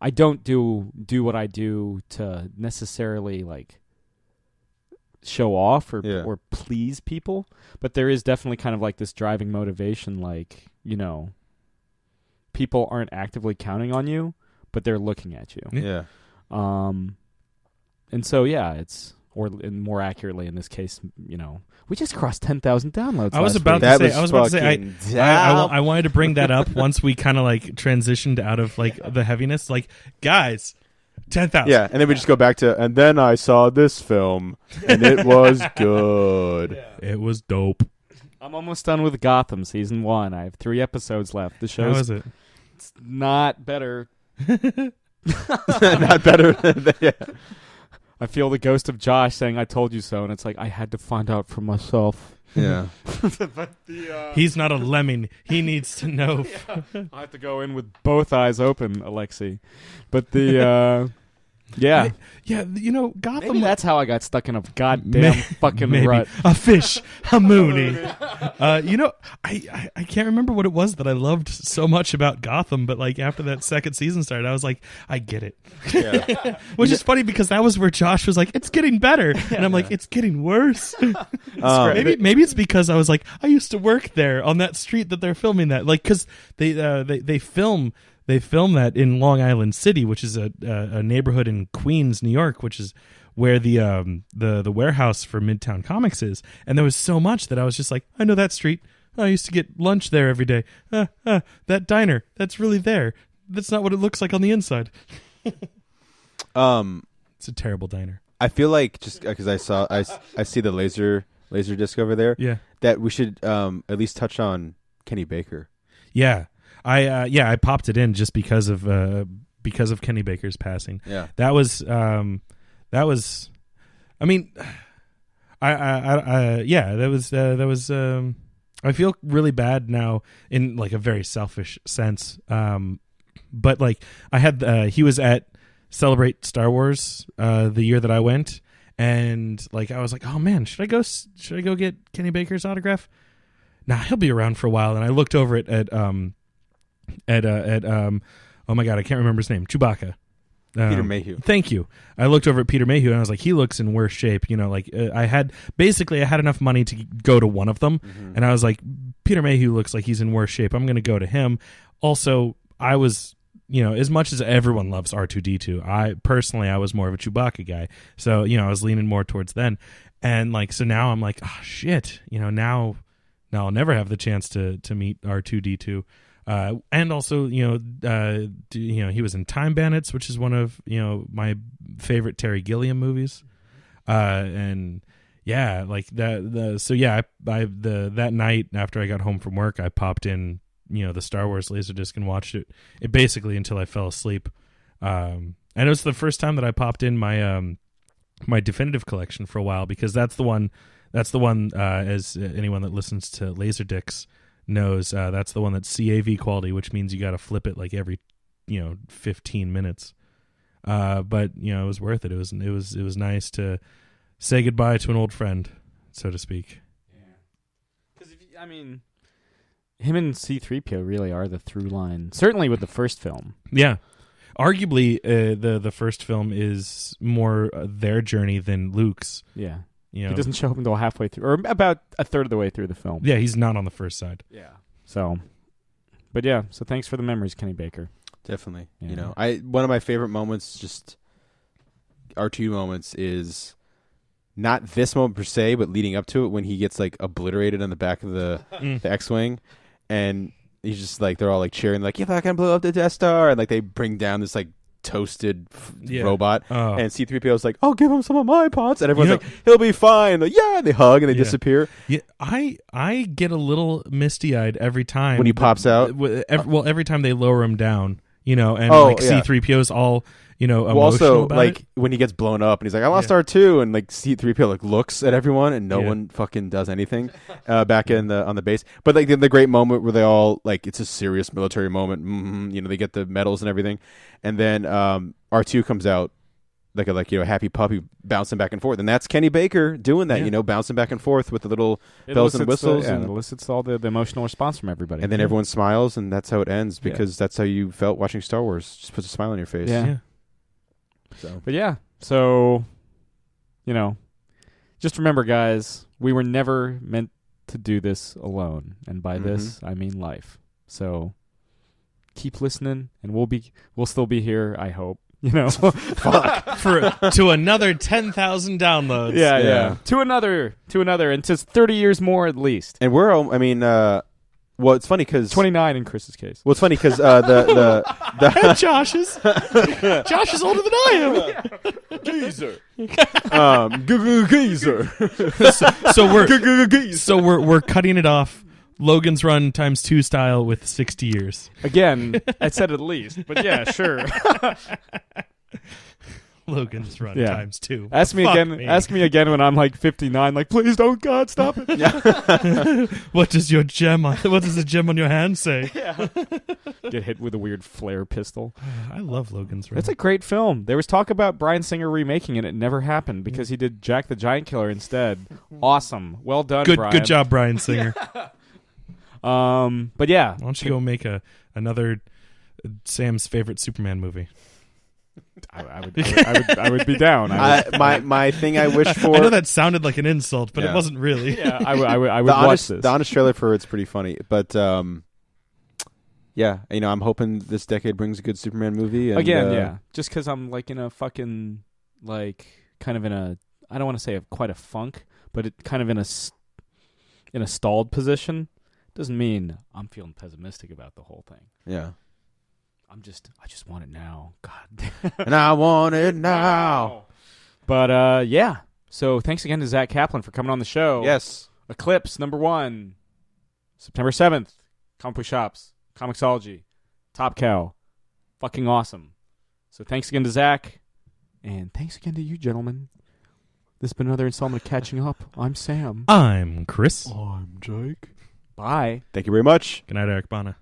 I don't do what I do to necessarily like show off or please people, but there is definitely kind of like this driving motivation, like, people aren't actively counting on you, but they're looking at you. Yeah. And so, and more accurately in this case, we just crossed 10,000 downloads. I was about to say, I wanted to bring that up once we kind of like transitioned out of like the heaviness. Like, guys, 10,000. Yeah, and then we just go back to, and then I saw this film, and it was good. Yeah. It was dope. I'm almost done with Gotham season 1. I have 3 episodes left. The show's How is it? It's not better. Not better. Yeah. I feel the ghost of Josh saying, "I told you so," and it's like I had to find out for myself. Yeah. But he's not a lemming. He needs to know. I have to go in with both eyes open, Alexi. But the yeah. Gotham. Maybe that's how I got stuck in a goddamn fucking rut. A fish, a Mooney. I can't remember what it was that I loved so much about Gotham, but like after that second season started, I was like, I get it. Yeah. Which is funny because that was where Josh was like, it's getting better, and I'm like, it's getting worse. Maybe it's because I was like, I used to work there on that street that they're filming that, like, because they film that in Long Island City, which is a neighborhood in Queens, New York, which is where the warehouse for Midtown Comics is. And there was so much that I was just like, I know that street. I used to get lunch there every day. That diner, that's really there. That's not what it looks like on the inside. It's a terrible diner. I feel like just because I see the laser disc over there. Yeah. That we should at least touch on Kenny Baker. Yeah. I popped it in just because of Kenny Baker's passing. Yeah. That was I mean, that was I feel really bad now in like a very selfish sense. But like I had he was at Celebrate Star Wars the year that I went, and like I was like, oh man, should I go get Kenny Baker's autograph? Nah, he'll be around for a while. And I looked over at oh my god, I can't remember his name. Chewbacca. Peter Mayhew. Thank you. I looked over at Peter Mayhew and I was like, he looks in worse shape. I had enough money to go to one of them, and I was like, Peter Mayhew looks like he's in worse shape. I'm going to go to him. Also, I was, as much as everyone loves R2-D2, I was more of a Chewbacca guy. So, I was leaning more towards then. And like, so now I'm like, oh shit, now I'll never have the chance to meet R2-D2. And also, he was in Time Bandits, which is one of, my favorite Terry Gilliam movies. And yeah, like that, that night after I got home from work, I popped in, the Star Wars Laserdisc and watched it basically until I fell asleep. And it was the first time that I popped in my, my definitive collection for a while, because that's the one, as anyone that listens to Laserdiscs knows, that's the one that's CAV quality, which means you got to flip it like every 15 minutes. But it was worth it. It was nice to say goodbye to an old friend, so to speak. Yeah, because him and C-3PO really are the through line, certainly with the first film. Yeah, arguably the first film is more their journey than Luke's. Yeah. He doesn't show up until halfway through, or about a third of the way through the film. Yeah, he's not on the first side. Yeah. So thanks for the memories, Kenny Baker. Definitely. Yeah. One of my favorite moments, just R2 moments, is not this moment per se, but leading up to it when he gets like obliterated on the back of the X-Wing, and he's just like, they're all like cheering, like, if I can blow up the Death Star, and like they bring down this like toasted robot, and C-3PO is like, I'll give him some of my pots, and everyone's like, he'll be fine, like, yeah, and they hug and they disappear. Yeah, I get a little misty-eyed every time when he pops out. Every time they lower him down, and C-3PO's all emotional also, about like it. when he gets blown up and he's like, "I want to Yeah. start too," and like C-3PO like looks at everyone and no Yeah. one fucking does anything back on the base. But like the great moment where they all like it's a serious military moment. They get the medals and everything, and then R2 comes out like a happy puppy bouncing back and forth, and that's Kenny Baker doing that. Yeah. Bouncing back and forth with the little It bells and elicits whistles, it and elicits all the emotional response from everybody. then everyone smiles, and that's how it ends because that's how you felt watching Star Wars. Just puts a smile on your face. Yeah. Yeah. So But yeah, so, just remember, guys, we were never meant to do this alone. And by this, I mean life. So keep listening, and we'll still be here, I hope. To another 10,000 downloads. Yeah. To another, and to 30 years more at least. and we're well, it's funny because 29 in Chris's case. Well, it's funny because the Josh is older than I am. geezer, geezer. So we're cutting it off. Logan's Run × 2 style with 60 years. Again, I said at least, but yeah, sure. Logan's Run Yeah. ×2. Ask me Fuck again. me. Ask me again when I'm like 59. Like, please don't, God, stop it. What does the gem on your hand say? Get hit with a weird flare pistol. I love Logan's Run. That's a great film. There was talk about Bryan Singer remaking it. It never happened because he did Jack the Giant Killer instead. Awesome. Well done, Bryan. Good job, Bryan Singer. But yeah. Why don't you go make another Sam's favorite Superman movie? I would be down. My thing I wish for. I know that sounded like an insult, but Yeah. it wasn't really. Yeah, I would the watch honest, this. the honest trailer for it's pretty funny, but yeah, I'm hoping this decade brings a good Superman movie. And, Again, just because I'm like in a fucking kind of in a, I don't want to say quite a funk, but it kind of in a stalled position doesn't mean I'm feeling pessimistic about the whole thing. yeah. I just want it now. God. And I want it now. But yeah. So thanks again to Zack Kaplan for coming on the show. Yes. Eclipse #1, September 7th. Comic book shops, Comixology, Top Cow, fucking awesome. So thanks again to Zack, and thanks again to you, gentlemen. This has been another installment of Catching Up. I'm Sam. I'm Chris. I'm Jake. Bye. Thank you very much. Good night, Eric Bana.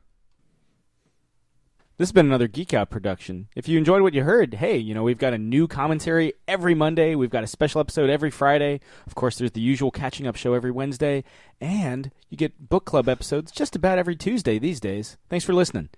This has been another Geek Out production. If you enjoyed what you heard, hey, we've got a new commentary every Monday. We've got a special episode every Friday. Of course, there's the usual Catching Up show every Wednesday. And you get book club episodes just about every Tuesday these days. Thanks for listening.